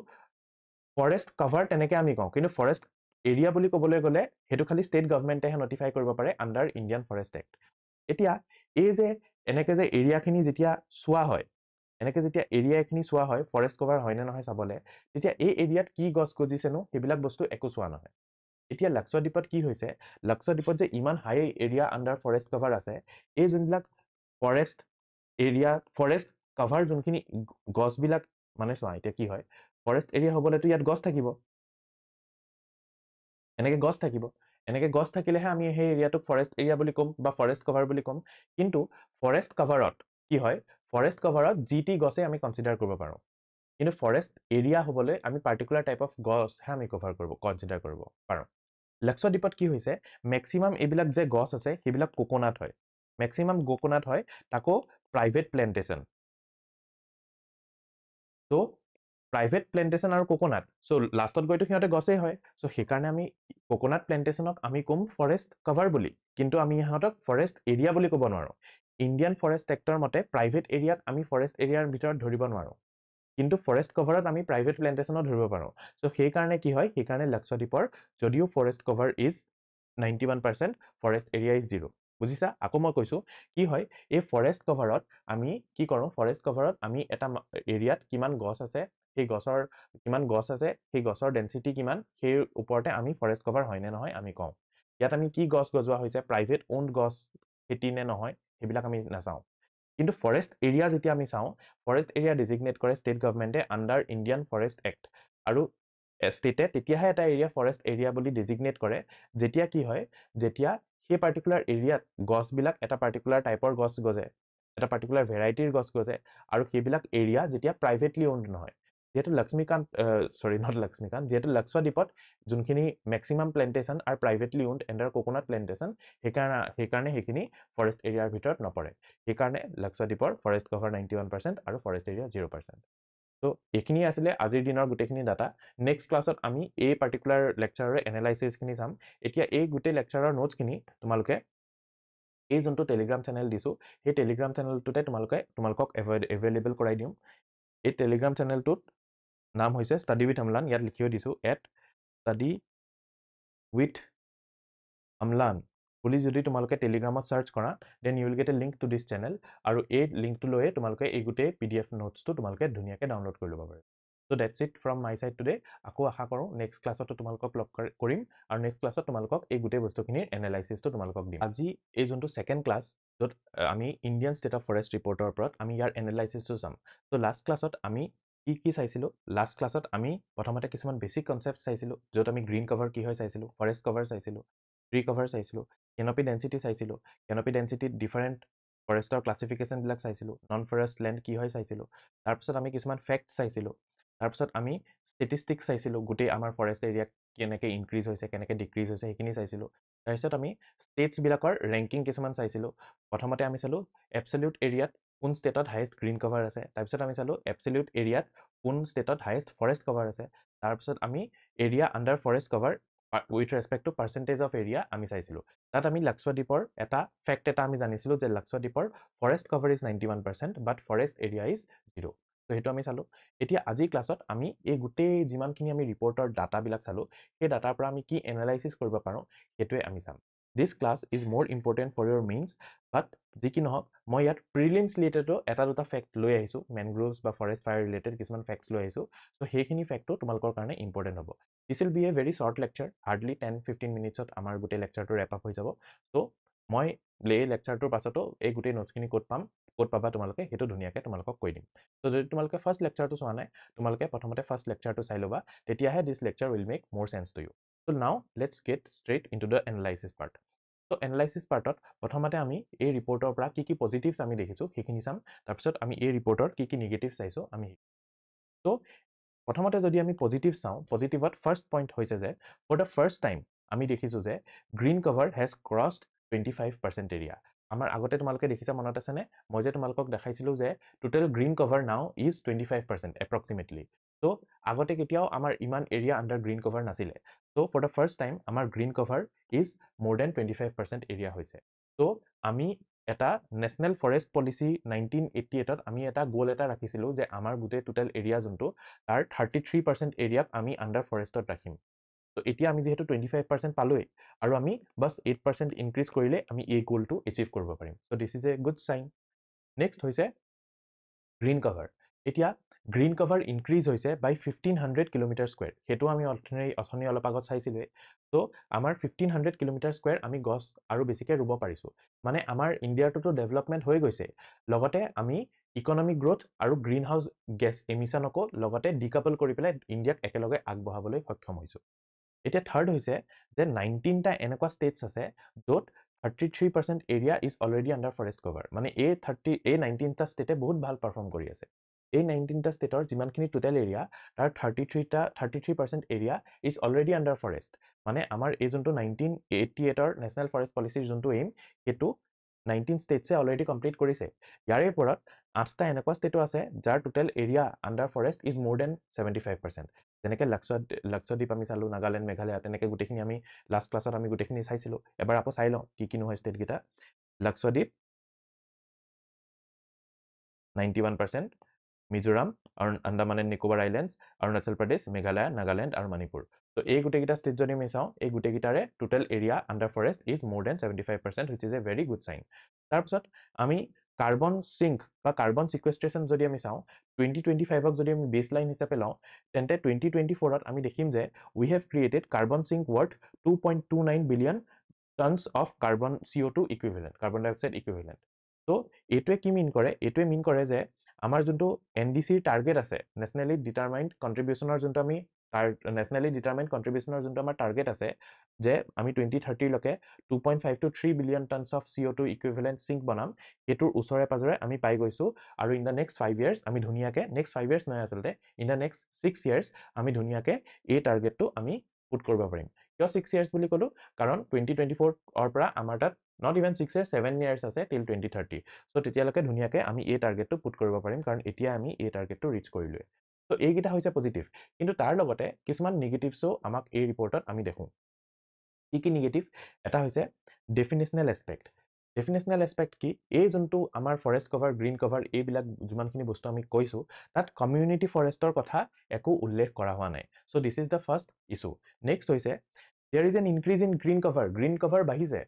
ফৰেষ্ট কভাৰ তেনেকৈ আমি কওঁ কিন্তু ফৰেষ্ট এৰিয়া বুলি ক'বলৈ গ'লে সেইটো খালি ষ্টেট গভৰ্ণমেণ্টেহে নটিফাই কৰিব পাৰে আণ্ডাৰ ইণ্ডিয়ান ফৰেষ্ট এক্ট এতিয়া এই যে এনেকৈ যে এৰিয়াখিনি যেতিয়া চোৱা হয় এনেকৈ যেতিয়া এৰিয়াখিনি চোৱা হয় ফৰেষ্ট কভাৰ হয়নে নহয় চাবলৈ তেতিয়া এই এৰিয়াত কি গছ গজিছেনো সেইবিলাক বস্তু একো চোৱা নহয় এতিয়া লাক্ষদ্বীপত কি হৈছে লাক্ষদ্বীপত যে ইমান হাই এৰিয়া আণ্ডাৰ ফৰেষ্ট কভাৰ আছে এই যোনবিলাক ফৰেষ্ট এৰিয়া ফৰেষ্ট কভাৰ যোনখিনি গছবিলাক মানে চোৱা এতিয়া কি হয় ফৰেষ্ট এৰিয়া হ'বলেতো ইয়াত গছ থাকিব এনেকৈ গছ থাকিব এনেকৈ গছ থাকিলেহে আমি সেই এৰিয়াটোক ফৰেষ্ট এৰিয়া বুলি ক'ম বা ফৰেষ্ট কভাৰ বুলি ক'ম কিন্তু ফৰেষ্ট কভাৰত কি হয় ফৰেষ্ট কভাৰত যি টি গছে আমি কনচিডাৰ কৰিব পাৰোঁ কিন্তু ফৰেষ্ট এৰিয়া হ'বলৈ আমি পাৰ্টিকুলাৰ টাইপ অফ গছহে আমি কনচিডাৰ কৰিব পাৰোঁ লাক্ষদ্বীপত কি হৈছে মেক্সিমাম এইবিলাক যে গছ আছে সেইবিলাক কোকোনাট হয় মেক্সিমাম কোকোনাট হয় তাকো প্ৰাইভেট প্লেণ্টেশ্যন চ' প্ৰাইভেট প্লেণ্টেশ্যন আৰু কোকোনাট চ' লাষ্টত গৈতো সিহঁতে গছেই হয় চ' সেইকাৰণে আমি কোকোনাট প্লেণ্টেশ্যনক আমি ক'ম ফৰেষ্ট কভাৰ বুলি কিন্তু আমি ইহঁতক ফৰেষ্ট এৰিয়া বুলি ক'ব নোৱাৰোঁ ইণ্ডিয়ান ফৰেষ্ট এক্টৰ মতে প্ৰাইভেট এৰিয়াক আমি ফৰেষ্ট এৰিয়াৰ ভিতৰত ধৰিব নোৱাৰোঁ কিন্তু ফৰেষ্ট কভাৰত আমি প্ৰাইভেট প্লেণ্টেশ্যনো ধৰিব পাৰোঁ চ' সেইকাৰণে কি হয় সেইকাৰণে লাক্ষদ্বীপৰ যদিও forest cover is 91% forest area is 0 বুজিছা আকৌ মই কৈছোঁ কি হয় এই ফৰেষ্ট কভাৰত আমি কি কৰোঁ ফৰেষ্ট কভাৰত আমি এটা এৰিয়াত কিমান গছ আছে সেই গছৰ কিমান গছ আছে সেই গছৰ ডেঞ্চিটি কিমান সেই ওপৰতে আমি ফৰেষ্ট কভাৰ হয় নে নহয় আমি কওঁ ইয়াত আমি কি গছ গজোৱা হৈছে প্ৰাইভেট ওন্ড গছ খেতি নে নহয় সেইবিলাক আমি নাচাওঁ কিন্তু ফৰেষ্ট এৰিয়া যেতিয়া আমি চাওঁ ফৰেষ্ট এৰিয়া ডিজিগনেট কৰে ষ্টেট গভৰ্ণমেণ্টে আণ্ডাৰ ইণ্ডিয়ান ফৰেষ্ট এক্ট আৰু ষ্টেটে তেতিয়াহে এটা এৰিয়া ফৰেষ্ট এৰিয়া বুলি ডিজিগনেট কৰে যেতিয়া কি হয় যেতিয়া সেই পাৰ্টিকুলাৰ এৰিয়াত গছবিলাক এটা পাৰ্টিকুলাৰ টাইপৰ গছ গজে এটা পাৰ্টিকুলাৰ ভেৰাইটিৰ গছ গজে আৰু সেইবিলাক এৰিয়া যেতিয়া প্ৰাইভেটলি ওন্ড নহয় যিহেতু যিহেতু লাক্ষদ্বীপত যোনখিনি মেক্সিমাম প্লেণ্টেশ্যন আৰু privately owned under coconut plantation সেইকাৰণে সেইখিনি ফৰেষ্ট এৰিয়াৰ ভিতৰত নপৰে সেইকাৰণে লাক্ষদ্বীপৰ ফৰেষ্ট কভাৰ 91% আৰু ফৰেষ্ট এৰিয়া 0% ত' এইখিনি আছিলে আজিৰ দিনৰ গোটেইখিনি ডাটা নেক্সট ক্লাছত আমি এই পাৰ্টিকুলাৰ লেকচাৰৰ এনালাইচিছখিনি চাম এতিয়া এই গোটেই লেকচাৰৰ নোটছখিনি তোমালোকে এই যোনটো টেলিগ্ৰাম চেনেল দিছোঁ সেই টেলিগ্ৰাম চেনেলটোতে তোমালোকক এভেইলেবল কৰাই দিম এই টেলিগ্ৰাম চেনেলটোত নাম হৈছে ষ্টাডি উইথ অম্লান ইয়াত লিখিও দিছোঁ ষ্টাডি উইথ অম্লান বুলি যদি তোমালোকে টেলিগ্ৰামত চাৰ্চ কৰা then you will get a link to this channel আৰু এই লিংকটো লৈয়ে তোমালোকে এই গোটেই PDF নোটছটো তোমালোকে ধুনীয়াকৈ ডাউনলোড কৰি ল'ব পাৰে so' that's it from my side today আকৌ আশা কৰোঁ নেক্সট ক্লাছতো তোমালোকক লগ কৰিম আৰু নেক্সট ক্লাছত তোমালোকক এই গোটেই বস্তুখিনিৰ এনালাইচিছটো তোমালোকক দিম আজি এই যোনটো ছেকেণ্ড ক্লাছ য'ত আমি ইণ্ডিয়ান ষ্টেট অফ ফৰেষ্ট ৰিপৰ্টৰ ওপৰত আমি ইয়াৰ এনালাইচিছটো চাম চ' লাষ্ট ক্লাছত আমি কি চাইছিলোঁ লাষ্ট ক্লাছত আমি প্ৰথমতে কিছুমান বেছিক কনচেপ্ট চাইছিলোঁ য'ত আমি গ্ৰীণ কভাৰ কি হয় চাইছিলোঁ ফৰেষ্ট কভাৰ চাইছিলোঁ ট্ৰী কভাৰ চাইছিলোঁ কেনপি ডেঞ্চিটি চাইছিলোঁ কেনপি ডেঞ্চিটিত ডিফাৰেণ্ট ফৰেষ্টৰ ক্লাছিফিকেশ্যনবিলাক চাইছিলোঁ নন ফৰেষ্ট লেণ্ড কি হয় চাইছিলোঁ তাৰপিছত আমি কিছুমান ফেক্টছ চাইছিলোঁ তাৰপিছত আমি ষ্টেটিষ্টিক্স চাইছিলোঁ গোটেই আমাৰ ফৰেষ্ট এৰিয়াত কেনেকৈ ইনক্ৰিজ হৈছে কেনেকৈ ডিক্ৰিজ হৈছে সেইখিনি চাইছিলোঁ তাৰপিছত আমি ষ্টেটছবিলাকৰ ৰেংকিং কিছুমান চাইছিলোঁ প্ৰথমতে আমি চালোঁ এবছলিউট এৰিয়াত কোন ষ্টেটত হায়েষ্ট গ্ৰীণ কভাৰ আছে তাৰপিছত আমি চালোঁ এবছলিউট এৰিয়াত কোন ষ্টেটত হায়েষ্ট ফৰেষ্ট কভাৰ আছে তাৰপিছত আমি area under forest cover with respect to percentage of area আমি চাইছিলোঁ তাত আমি লাক্ষদ্বীপৰ এটা ফেক্ট এটা আমি জানিছিলোঁ যে লাক্ষদ্বীপৰ forest cover is 91% but forest area is 0 ত' সেইটো আমি চালোঁ এতিয়া আজিৰ ক্লাছত আমি এই গোটেই যিমানখিনি আমি ৰিপৰ্টৰ ডাটাবিলাক চালোঁ সেই ডাটাৰ পৰা আমি কি এনালাইচিছ কৰিব পাৰোঁ সেইটোৱে আমি চাম this class is more important for your mains but যি কি নহওক মই ইয়াত প্ৰিলিমছ ৰিলেটেডো এটা দুটা ফেক্ট লৈ আহিছোঁ মেনগ্ৰোভছ বা ফৰেষ্ট ফায়াৰ ৰিলেটেড কিছুমান ফেক্টছ লৈ আহিছোঁ চ' সেইখিনি ফেক্টটো তোমালোকৰ কাৰণে ইম্পৰ্টেণ্ট হ'ব দিছ will B A very short lecture hardly 10-15 মিনিটছত আমাৰ গোটেই লেকচাৰটো ৰেপ আপ হৈ যাব চ' মই এই লেকচাৰটোৰ পাছতো এই গোটেই নোটছখিনি ক'ত পাবা তোমালোকে সেইটো ধুনীয়াকৈ তোমালোকক কৈ দিম ত' যদি তোমালোকে ফাৰ্ষ্ট লেকচাৰটো চোৱা নাই তোমালোকে প্ৰথমতে ফাৰ্ষ্ট লেকচাৰটো চাই ল'বা তেতিয়াহে this lecture will make more sense to you so' now let's get straight into the analysis part so' analysis পাৰ্টত প্ৰথমতে আমি এই ৰিপৰ্টৰ পৰা কি পজিটিভছ আমি দেখিছোঁ সেইখিনি চাম তাৰপিছত আমি এই ৰিপৰ্টৰ কি নিগেটিভছ চাইছোঁ আমি চ' প্ৰথমতে যদি আমি পজিটিভ চাওঁ পজিটিভত ফাৰ্ষ্ট পইণ্ট হৈছে যে ফৰ দ্য ফাৰ্ষ্ট টাইম আমি দেখিছোঁ যে green cover has crossed 25% area আমাৰ আগতে তোমালোকে দেখিছা মনত আছে নে মই যে তোমালোকক দেখাইছিলো যে total green cover now is 25% approximately so আগতে কেতিয়াও আমাৰ ইমান এৰিয়া আন্ডাৰ গ্ৰীণ কভাৰ নাছিলে so for the first time আমাৰ green cover is more than 25% area হৈছে সো আমি এটা নেশনেল ফৰেষ্ট পলিচি 1988ত আমি এটা গোল এটা ৰাখিছিলো যে আমাৰ গোটেই টোটাল এৰিয়া যোনটো তাৰ 33% এৰিয়াক আমি আন্ডাৰ ফৰেষ্টত ৰাখিম তো এতিয়া আমি যেহেতু 25% পালোই আৰু আমি বাস 8% ইনক্ৰিজ কৰিলে আমি এই গোলটো এচিভ কৰিব পাৰিম so this is a good sign next হৈছে গ্ৰীণ কভাৰ এতিয়া গ্ৰীণ কভাৰ ইনক্ৰিজ হৈছে বাই 1500 কিলোমিটাৰ স্কয়াৰ হেতু আমি অথনি অলপ আগত চাইছিলো তো আমাৰ 1500 কিলোমিটাৰ স্কয়াৰ আমি গছ আৰু বেছিকে ৰুব পাৰিছো মানে আমাৰ ইণ্ডিয়াটো ডেভেলপমেন্ট হৈ গৈছে লগতে আমি ইকোনমিক গ্ৰোথ আৰু গ্ৰীণ হাউস গেছ এমিশনকো লগতে ডিকাপল কৰি পেলাই ইণ্ডিয়াক একেলগে আগবঢ়াবলৈ সক্ষম হৈছো এতিয়া থাৰ্ড হৈছে যে 19টা এনেকুৱা ষ্টেটছ আছে য'ত 33% area is already under forest cover মানে এই 19টা ষ্টেটে বহুত ভাল পাৰফৰ্ম কৰি আছে এই 19টা ষ্টেটৰ যিমানখিনি টোটাল এৰিয়া তাৰ 33% area is already under forest মানে আমাৰ এই যোনটো 1988ৰ নেশনেল ফৰেষ্ট পলিচিৰ যোনটো এইম হেতু 19 ষ্টেটছে অলৰেডি কমপ্লিট কৰিছে ইয়াৰে ওপৰত 8টা এনেকুৱা ষ্টেটো আছে যাৰ total area under forest is more than 75% যেনেকৈ লাক্ষদ্বীপ আমি চালো নাগালেণ্ড মেঘালয় তেনেকৈ গোটেইখিনি আমি লাষ্ট ক্লাছত আমি গোটেইখিনি চাইছিলো এবাৰ আকৌ চাই লওঁ কি নহয় ষ্টেট গিটা লাক্ষদ্বীপ 91% মিজোৰাম আৰু আন্দামান এণ্ড নিকোবৰ আইলেণ্ডছ অৰুণাচল প্ৰদেশ মেঘালয় নাগালেণ্ড আৰু মণিপুৰ তো এই গোটেইকেইটা ষ্টেট যদি আমি চাওঁ এই গোটেইকেইটাৰে total area under forest is more than 75% which is a very good sign তাৰপিছত আমি কাৰ্বন সিঙ্ক বা কাৰ্বন সিকুৱেষ্ট্ৰেশ্যন যদি আমি চাওঁ 2025ক যদি আমি বেছ লাইন হিচাপে লওঁ তেন্তে 2024ত আমি দেখিম যে we have created carbon sink worth 2.29 billion tons of carbon CO2 equivalent carbon dioxide equivalent তো এইটোৱে কি মিন কৰে এইটোৱে মিন কৰে যে আমাৰ যোনটো এনডিচিৰ টাৰ্গেট আছে নেশনেলি ডিটাৰমাইন্ড কন্ট্ৰিবিউশনৰ যোনটো আমি নেশনেলি ডিটাৰমাইন্ড কন্ট্ৰিবিউশনৰ যোনটো আমাৰ টাৰ্গেট আছে যে আমি 2030 লকে 2.5 to 3 billion tons of CO2 equivalent sink বনাম হেতুৰ ওচৰে পাজৰে আমি পাই গৈছো আৰু ইন দা নেক্সট 5 ইয়াৰ্স আমি ধুনিয়াকে নেক্সট 5 ইয়াৰ্স নহয় আসলতে ইন দা নেক্সট 6 ইয়াৰ্স আমি ধুনিয়াকে এই টাৰ্গেটটো আমি পুট কৰিব পাৰিম কিয় 6 ইয়াৰ্স বুলি কলো কাৰণ 2024 অৰ পৰা আমাৰ তাত not even 6 years 7 years আছে till 2030 so তেতিয়ালৈকে ধুনিয়াকে আমি এই টাৰ্গেটটো পুট কৰিব পাৰিম কাৰণ এতিয়া আমি এই টাৰ্গেটটো ৰিচ কৰিলোৱে so এইকেইটা হৈছে পজিটিভ কিন্তু তাৰ লগতে কিছুমান নেগেটিভছো আমাক এই ৰিপৰ্টত আমি দেখো কি নেগেটিভ এটা হৈছে ডেফিনেশনেল এসপেক্ট ডেফিনেশনেল এসপেক্ট কি এই যোনটো আমাৰ ফৰেষ্ট কভাৰ গ্ৰীণ কভাৰ এইবিলাক যিমানখিনি বস্তু আমি কৈছো তাত কমিউনিটি ফৰেষ্টৰ কথা একো উল্লেখ কৰা হোৱা নাই so this is the first issue next হৈছে there is an increase in green cover বাঢ়িছে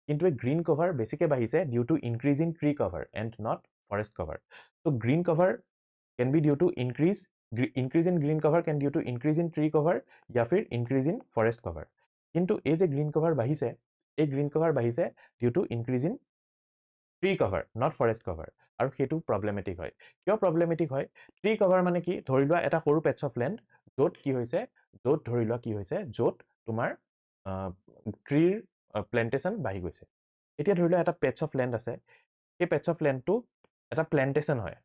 কিন্তু এই গ্ৰীণ কভাৰ বেছিকে বাঢ়িছে due to increase in tree cover and not forest cover so green cover can be due to increase in green cover can due to increase in tree cover या फिर increase in forest cover কিন্তু এই যে green cover বাঢ়িছে এই green cover বাঢ়িছে due to increase in tree cover not forest cover আৰু সেইটো প্ৰবলেমেটিক হয় কিয় প্ৰবলেমেটিক হয় ট্ৰী কভাৰ মানে কি ধৰি লোৱা এটা সৰু পেটছ অফ লেণ্ড য'ত কি হৈছে য'ত ধৰি লোৱা কি হৈছে য'ত তোমাৰ ট্ৰীৰ প্লেন্টেশন বাঢ়ি গৈছে এতিয়া ধৰি লোৱা এটা পেটছ অফ লেণ্ড আছে এই পেটছ অফ লেণ্ডটো এটা প্লেন্টেশন হয়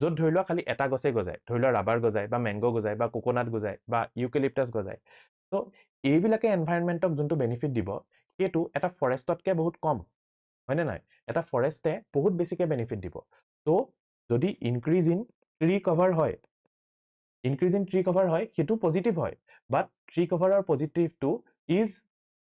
য'ত ধৰি লোৱা খালি এটা গছে গজায় ধৰি লোৱা ৰাবাৰ গজায় বা মেংগো গজায় বা কোকোনাট গজায় বা ইউকেলিপ্টাছ গজায় তো এইবিলাকে এনভাইৰনমেণ্টক যোনটো বেনিফিট দিব সেইটো এটা ফৰেষ্টতকৈ বহুত কম হয়নে নাই এটা ফৰেষ্টে বহুত বেছিকে বেনিফিট দিব তো যদি ইনক্ৰিজ ইন ট্ৰী কভাৰ হয় সেইটো পজিটিভ হয় বাট ট্ৰী কভাৰৰ পজিটিভটো is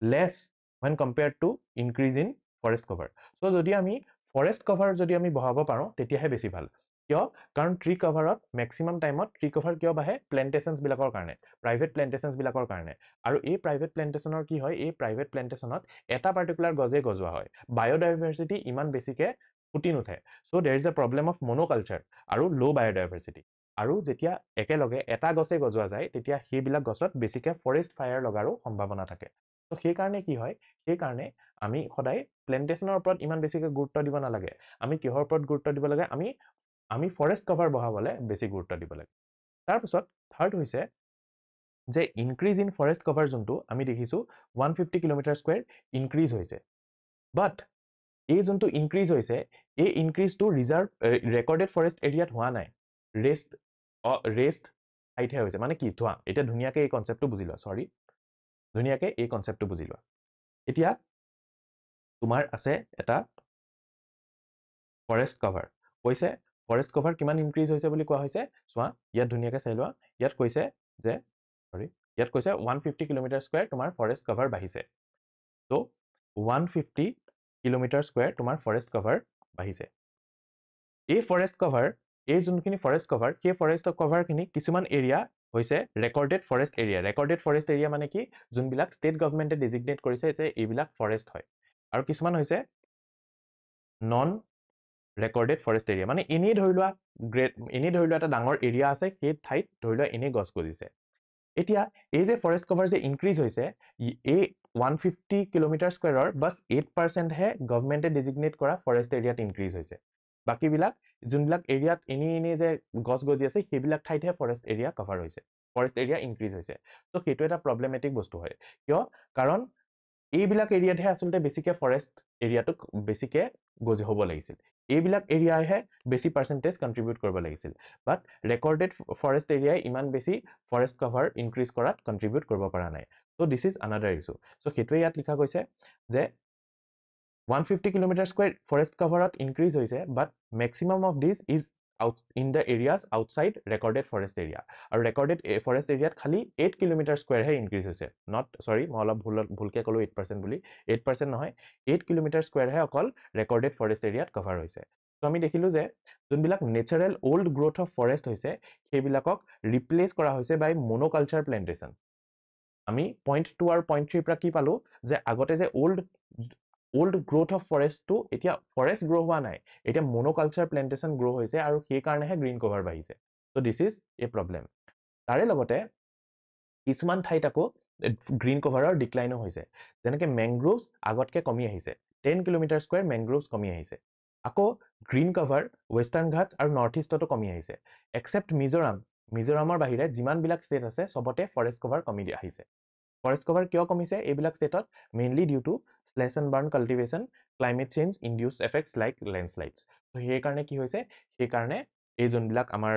less when compared to increase in forest cover so যদি আমি forest cover যদি আমি বঢ়াব পাৰো তেতিয়াহে বেছি ভাল কিয় কাৰণ ট্ৰী কভাৰত ম্যাক্সিমাম টাইমত ট্ৰী কভাৰ কিয় বাহে প্লেন্টেশনস বিলাকৰ কাৰণে প্ৰাইভেট প্লেন্টেশনস বিলাকৰ কাৰণে আৰু এই প্ৰাইভেট প্লেন্টেশনৰ কি হয় এই প্ৰাইভেট প্লেন্টেশনত এটা পাৰ্টিকুলাৰ গজে গজোৱা হয় বায়োডাইভাৰ্সিটি ইমান বেছিকে ফুটি নুঠে so there is a problem of monoculture আৰু লো বায়োডাইভাৰ্সিটি আৰু যেতিয়া একেলগে এটা গছে গজোৱা যায় তেতিয়া সেইবিলাক গছত বেছিকে ফৰেষ্ট ফায়াৰ লগাৰো সম্ভাৱনা থাকে তো সেই কাৰণে কি হয় সেই কাৰণে আমি সদায় প্লেন্টেশনৰ ওপৰত ইমান বেছিকে গুৰুত্ব দিব নালাগে আমি কিহৰ ওপৰত গুৰুত্ব দিব লাগে আমি ফৰেষ্ট কভাৰ বঢ়াবলে বেছি গুৰুত্ব দিব লাগে তাৰ পিছত থাৰ্ড হৈছে যে ইনক্ৰিজ ইন ফৰেষ্ট কভাৰ যোনটো আমি দেখিছো 150 কিলোমিটাৰ স্কয়াৰ ইনক্ৰিজ হৈছে বাট এই যোনটো ইনক্ৰিজ হৈছে এই ইনক্ৰিজটো ৰিজাৰ্ভ ৰেকৰ্ডেড ফৰেষ্ট এৰিয়াত হোৱা নাই ৰেষ্ট ঠাইতহে হৈছে মানে কি ধোৱা এটা ধুনিয়াকে এই কনসেপ্টটো বুজি লোৱা সৰি ধুনিয়াকে এই কনসেপ্টটো বুজি লোৱা এতিয়া তোমাৰ আছে এটা ফৰেষ্ট কভাৰ কৈছে ফৰেষ্ট কভাৰ কিমান ইনক্ৰিজ হৈছে বুলি কোৱা হৈছে চোৱা ইয়াত ধুনীয়াকৈ চাই লোৱা ইয়াত কৈছে যে ইয়াত কৈছে 150 কিলোমিটাৰ স্কয়াৰ তোমাৰ ফৰেষ্ট কভাৰ বাঢ়িছে সো 150 কিলোমিটাৰ স্কয়াৰ তোমাৰ ফৰেষ্ট কভাৰ বাঢ়িছে এই ফৰেষ্ট কভাৰ এই যোনখিনি ফৰেষ্ট কভাৰ সেই ফৰেষ্ট কভাৰখিনি কিছুমান এৰিয়া হৈছে ৰেকৰ্ডেড ফৰেষ্ট এৰিয়া মানে কি যোনবিলাক ষ্টেট গভৰ্ণমেণ্টে ডিজিগনেট কৰিছে যে এইবিলাক ফৰেষ্ট হয় আৰু কিছুমান হৈছে নন ৰেকৰ্ডেড ফৰেষ্ট এৰিয়া মানে এনেই ধৰি লোৱা এটা ডাঙৰ এৰিয়া আছে সেই ঠাইত ধৰি লোৱা এনেই গছ গজিছে এতিয়া এই যে ফৰেষ্ট কভাৰ যে ইনক্ৰিজ হৈছে এই 150 কিলোমিটাৰ স্কয়াৰৰ বাছ 8% হে গভৰ্ণমেণ্টে ডিজিগনেট কৰা ফৰেষ্ট এৰিয়াত ইনক্ৰিজ হৈছে বাকিবিলাক যোনবিলাক এৰিয়াত এনেই যে গছ গজি আছে সেইবিলাক ঠাইতহে ফৰেষ্ট এৰিয়া কভাৰ হৈছে ফৰেষ্ট এৰিয়া ইনক্ৰিজ হৈছে তো সেইটো এটা প্ৰব্লেমেটিক বস্তু হয় কিয় কাৰণ এইবিলাক এৰিয়াতহে আচলতে বেছিকে ফৰেষ্ট এৰিয়াটোক বেছিকে গজি হ'ব লাগিছিল এইবিলাক এৰিয়াহে বেছি পাৰ্চেন্টেজ কন্ট্ৰিবিউট কৰিব লাগিছিল বাট ৰেকৰ্ডেড ফৰেষ্ট এৰিয়াই ইমান বেছি ফৰেষ্ট কভাৰ ইনক্ৰিজ কৰাত কন্ট্ৰিবিউট কৰিব পৰা নাই so this is another issue so সেইটোৱে ইয়াত লিখা গৈছে যে 150 কিলোমিটাৰ স্কয়াৰ ফৰেষ্ট কভাৰত ইনক্ৰিজ হৈছে but maximum of this is out in the areas outside recorded forest area আৰু recorded forest area খালি 8 কিলোমিটাৰ স্কয়াৰ হে ইনক্ৰিজ হৈছে নট সৰি মই অলপ ভুলকে কলো 8% বুলি 8% নহয় 8 কিলোমিটাৰ স্কয়াৰ হে অকল recorded forest area কভাৰ হৈছে তো আমি দেখিলো যে যোনবিলাক natural old growth of forest হৈছে সেইবিলাকক ৰিপ্লেস কৰা হৈছে বাই মনোকালচাৰ প্লান্টেশন আমি পইণ্ট 2 আৰু পইণ্ট 3 পৰা কি পালো যে আগতে যে old growth of forest to এতিয়া ফৰেষ্ট গ্ৰো হোৱা নাই এতিয়া মনোকালচাৰ প্লান্টেশন গ্ৰো হৈছে আৰু সেই কাৰণেহে গ্ৰীন কভাৰ বাঢ়িছে so this is a problem তাৰে লগতে কিছুমান ঠাইত আকৌ গ্ৰীন কভাৰৰ ডিক্লাইনো হৈছে যেনেকৈ মেংগ্ৰোভছ আগতকে কমি আহিছে 10 কিলোমিটাৰ স্কয়াৰ মেংগ্ৰোভছ কমি আহিছে আকৌ গ্ৰীন কভাৰ ৱেষ্টাৰ্ণ ঘাটছ আৰু নৰ্থ ইষ্টতো কমি আহিছে এক্সেপ্ট মিজোৰামৰ বাহিৰে যিমানবিলাক ষ্টেট আছে সবতে ফৰেষ্ট কভাৰ কমি আহিছে ফৰেষ্ট কভাৰ কিয় কমিছে এইবিলাক ষ্টেটত mainly due to slash and burn cultivation climate change induced effects like landslides তো সেই কাৰণে কি হৈছে সেই কাৰণে এই যোনবিলাক আমাৰ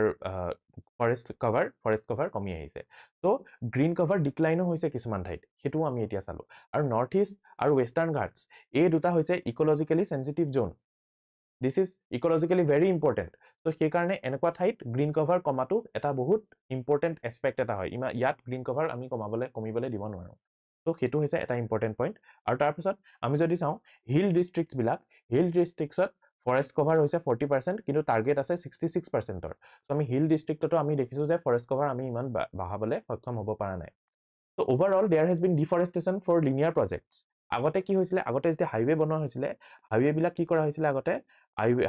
ফৰেষ্ট কভাৰ কমি আহিছে তো গ্ৰীন কভাৰ ডিক্লাইনো হৈছে কিছুমান ঠাইত সেইটোও আমি এতিয়া চালো আৰু নৰ্থ ইষ্ট আৰু ৱেষ্টাৰ্ণ ঘাটছ এই দুটা হৈছে ইকোলজিকেলি সেনচিটিভ জোন দিস ইজ ইকোলজিকেলি ভেৰি ইম্পৰ্টেণ্ট তো সেই কাৰণে এনেকুৱা ঠাইত গ্ৰীন কভাৰ কমাটো এটা বহুত ইম্পৰ্টেণ্ট এছপেক্ট এটা হয় ইয়াত গ্ৰীন কভাৰ আমি কমিবলৈ দিব নোৱাৰো তো সেইটো হৈছে এটা ইম্পৰ্টেণ্ট পইণ্ট আৰু তাৰপিছত আমি যদি চাওঁ হিল ডিষ্ট্ৰিক্টছত ফৰেষ্ট কভাৰ হৈছে 40% কিন্তু টাৰ্গেট আছে 66%ৰ সো আমি হিল ডিষ্ট্ৰিক্টতো আমি দেখিছো যে ফৰেষ্ট কভাৰ আমি ইমান বঢ়াবলৈ সক্ষম হ'ব পৰা নাই So overall, there has been deforestation for linear projects. আগতে কি হৈছিলে আগতে যেতিয়া হাইৱে বনোৱা হৈছিলে হাইৱে বিলাক কি কৰা হৈছিলে আগতে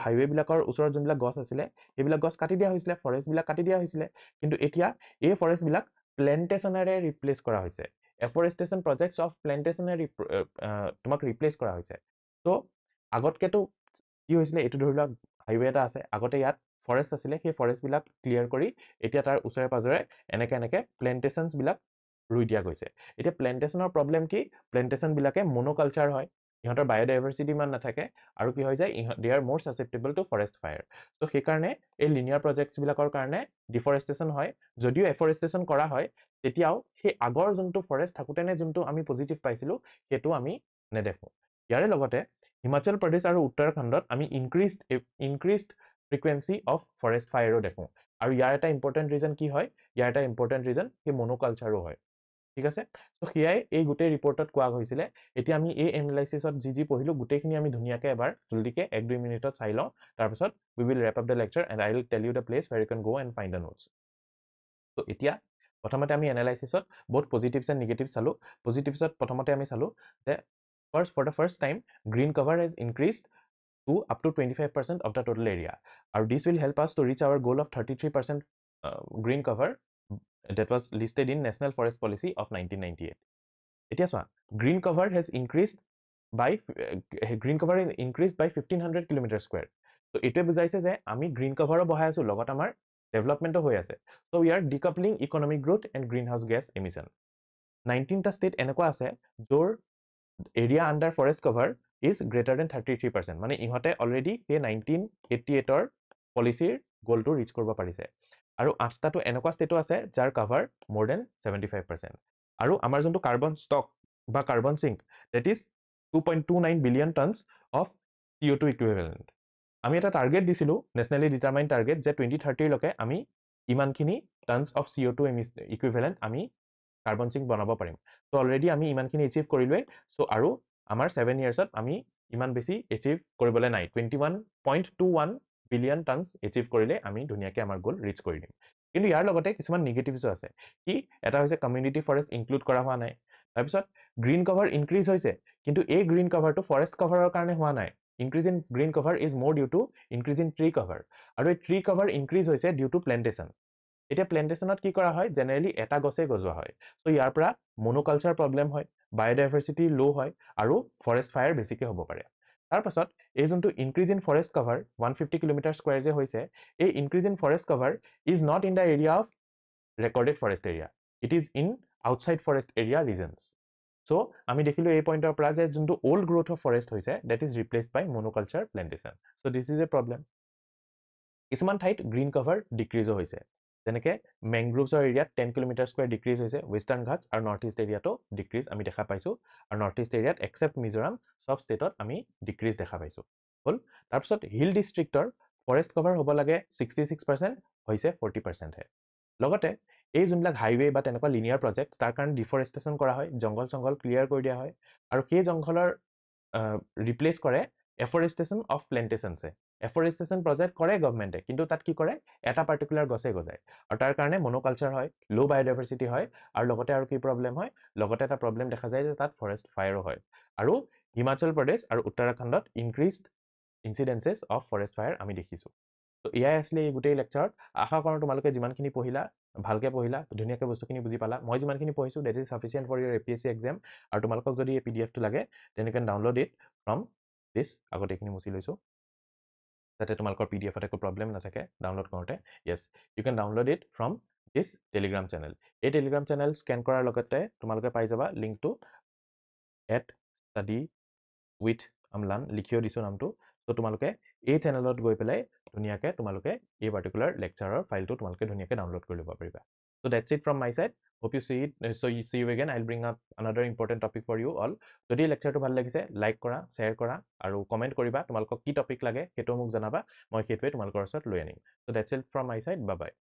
হাইৱে বিলাকৰ ওচৰত যোনবিলাক গছ আছিলে এইবিলাক গছ কাটি দিয়া হৈছিলে ফৰেষ্ট বিলাক কাটি দিয়া হৈছিলে কিন্তু এতিয়া এই ফৰেষ্ট বিলাক প্লেন্টেশনেৰে ৰিপ্লেস কৰা হৈছে এফৰেষ্টেশন প্ৰজেক্টছ অফ প্লেন্টেশনেৰে তোমাক ৰিপ্লেস কৰা হৈছে তো আগতকেতো কি হৈছিলে এটো ধৰি লোৱা হাইৱে এটা আছে আগতে ইয়াত ফৰেষ্ট আছিলে সেই ফৰেষ্ট বিলাক ক্লিয়াৰ কৰি এতিয়া তাৰ ওচৰে পাজৰে এনেকে প্লেন্টেশনছ বিলাক ৰুই দিয়া গৈছে এতিয়া প্লেন্টেশনৰ প্ৰবলেম কি প্লেন্টেশন বিলাকে মনোকালচাৰ হয় ইহঁতৰ বায়োডাইভাৰ্সিটি মান নাথাকে আৰু কি হৈ যায় দে আৰ মোৰ সাসেপ্টেবল টু ফৰেষ্ট ফায়াৰ তো সেই কাৰণে এই লিনিয়াৰ প্ৰজেক্টছ বিলাকৰ কাৰণে ডিফৰেষ্টেশন হয় যদিও এফৰেষ্টেশন কৰা হয় তেতিয়াও সেই আগৰ যোনটো ফৰেষ্ট থাকুতেনে যোনটো আমি পজিটিভ পাইছিলো সেইটো আমি নেদেখো ইয়াৰে লগতে হিমাচল প্ৰদেশ আৰু উত্তৰাখণ্ডত আমি ইনক্ৰিজড ফ্ৰিকুৱেন্সি অফ ফৰেষ্ট ফায়াৰো দেখো আৰু ইয়াৰ এটা ইম্পৰ্টেণ্ট ৰিজন কি হয় ইয়াৰ এটা ইম্পৰ্টেণ্ট ৰিজন সেই মনোকালচাৰো হয় ঠিক আছে তো হিয়াই এই গুটেই ৰিপৰ্টত কোৱা হৈছিলে এতিয়া আমি এই এনালাইসিসত জি পঢ়িলো গুটেইখিনি আমি ধুনিয়াকে এবাৰ জলদিকে 1-2 মিনিটত চাই লওঁ তাৰপিছত we will wrap up the lecture and I will tell you the place where you can go and find the notes তো এতিয়া প্ৰথমতে আমি এনালাইসিসত বহুত পজিটিভছ এণ্ড নেগেটিভছ চালো পজিটিভছত প্ৰথমতে আমি চালো যে for the first time green cover has increased to up to 25% of the total area and this will help us to reach our goal of 33% green cover that was listed in National Forest Policy of 1998 এতিয়া চোৱা green cover has increased by 1500 kilometer square so এটোৱে বুজাইছে যে আমি green cover বহাই আছো লগত আমাৰ ডেভেলপমেন্টও হৈ আছে so we are decoupling economic growth and greenhouse gas emission 19টা ষ্টেট এনেকুৱা আছে যৰ area under forest cover is greater than 33% মানে ইহতে অলৰেডি এই 1988 ৰ পলিচিৰ গোলটো ৰিচ কৰিব পাৰিছে আৰু 8টাটো এনেকুৱা ষ্টেটো আছে যাৰ কভাৰ more than 75% আৰু আমাৰ যোনটো কাৰ্বন ষ্টক বা carbon sync that is 2.29 billion tons of CO2 equivalent আমি এটা টাৰ্গেট দিছিলোঁ নেশ্যনেলি ডিটাৰমাইন টাৰ্গেট যে 2030 লৈকে আমি ইমানখিনি টনছ অফ CO2 ইকুইভেলেণ্ট আমি কাৰ্বন সিঙ্ক বনাব পাৰিম তো অলৰেডি আমি ইমানখিনি এচিভ কৰিলোৱে সো আৰু আমাৰ 7 ইয়াৰ্ছত আমি ইমান বেছি এচিভ কৰিবলৈ নাই 21.21 বিলিয়ন টনছ এচিভ কৰিলে আমি ধুনীয়াকৈ আমাৰ গোল ৰিচ কৰি দিম কিন্তু ইয়াৰ লগতে কিছুমান নিগেটিভছো আছে কি এটা হৈছে কমিউনিটি ফৰেষ্ট ইনক্লুড কৰা হোৱা নাই তাৰপিছত গ্ৰীণ কভাৰ ইনক্ৰিজ হৈছে কিন্তু এই গ্ৰীণ কভাৰটো ফৰেষ্ট কভাৰৰ কাৰণে হোৱা নাই increase in green cover is more due to increase in tree cover আৰু এই tree cover increase হৈছে due to plantation এতিয়া প্লেন্টেশনত কি কৰা হয় জেনাৰেলি এটা গছে গজোৱা হয় সো ইয়াৰ পৰা মনোকালচাৰ প্ৰবলেম হয় বায়োডাইভাৰ্সিটি লো হয় আৰু ফৰেষ্ট ফায়াৰ বেছিকৈ হ'ব পাৰে তাৰ পাছত এই যোনটো increase in forest cover 150 kilometre square যে হৈছে এই increase in forest cover is not in the area of recorded forest area it is in outside forest area regions so আমি দেখিলো এই পইণ্টৰ পৰা যে যোনটো ওল্ড গ্ৰোথ অফ ফৰেষ্ট হৈছে that is replaced by monoculture plantation so this is a problem কিছুমান ঠাইত গ্ৰীণ কভাৰ ডিক্ৰিজো হৈছে যেনেকৈ মেংগ্ৰোভছৰ এৰিয়াত 10 কিলোমিটাৰ স্কয়াৰ ডিক্ৰিজ হৈছে ৱেষ্টাৰ্ণ ঘাটছ আৰু নৰ্থ ইষ্ট এৰিয়াটো ডিক্ৰিজ আমি দেখা পাইছোঁ আৰু নৰ্থ ইষ্ট এৰিয়াত এক্সেপ্ট মিজোৰাম সব ষ্টেটত আমি ডিক্ৰিজ দেখা পাইছোঁ হ'ল তাৰপিছত হিল ডিষ্ট্ৰিক্টৰ ফৰেষ্ট কভাৰ হ'ব লাগে 66% হৈছে 40% হে লগতে এই যোনবিলাক হাইৱে বা তেনেকুৱা লিনিয়াৰ প্ৰজেক্ট তাৰ কাৰণে ডিফৰেষ্টেশ্যন কৰা হয় জংগল চংগল ক্লিয়াৰ কৰি দিয়া হয় আৰু সেই জংগলৰ ৰিপ্লেস কৰে এফৰেষ্টেশ্যন অফ প্লেন্টেশনছে এফৰেষ্টেশ্যন প্ৰজেক্ট কৰে গভৰ্নমেণ্টে কিন্তু তাত কি কৰে এটা পাৰ্টিকুলাৰ গছে গজায় আৰু তাৰ কাৰণে মনোকালচাৰ হয় লো বায়োডাইভাৰ্সিটি হয় আৰু লগতে আৰু কি প্ৰবলেম হয় লগতে এটা প্ৰবলেম দেখা যায় যে তাত ফৰেষ্ট ফায়াৰো হয় আৰু হিমাচল প্ৰদেশ আৰু উত্তৰাখণ্ডত ইনক্ৰিজড ইনসিডেন্সেস অফ ফৰেষ্ট ফায়াৰ আমি দেখিছোঁ তো এয়াই আছিলে এই গোটেই লেকচাৰত আশা কৰোঁ তোমালোকে যিমানখিনি পঢ়িলা ভালকৈ পঢ়িলা ধুনীয়াকৈ বস্তুখিনি বুজি পালা মই যিমানখিনি পঢ়িছোঁ that is sufficient for your APSC exam আৰু তোমালোকক যদি এই PDF টো লাগে then you can download it from this আগতে এইখিনি মুছি লৈছোঁ যাতে তোমালোকৰ PDF ত একো প্ৰবলেম নাথাকে ডাউনলোড কৰোঁতে yes you can download it from this telegram channel এই telegram channel স্ক্যান কৰাৰ লগতে তোমালোকে পাই যাবা লিংকটো @study with Amlan লিখিও দিছো নামটো তো তোমালোকে এই চেনেলত গৈ পেলাই ধুনীয়াকৈ তোমালোকে এই পাৰ্টিকুলাৰ লেকচাৰৰ ফাইলটো তোমালোকে ধুনীয়াকৈ ডাউনলোড কৰি ল'ব পাৰিবা so that's it from my side hope you see it so you see you again I'll bring up another important topic for you all যদি লেকচাৰটো ভাল লাগিছে লাইক কৰা শেয়াৰ কৰা আৰু কমেন্ট কৰিবা তোমালোকক কি টপিক লাগে হেতু মোক জনাবা মই হেতুৱে তোমালোকৰ ওচৰত লৈ আনিম so that's it from my side bye bye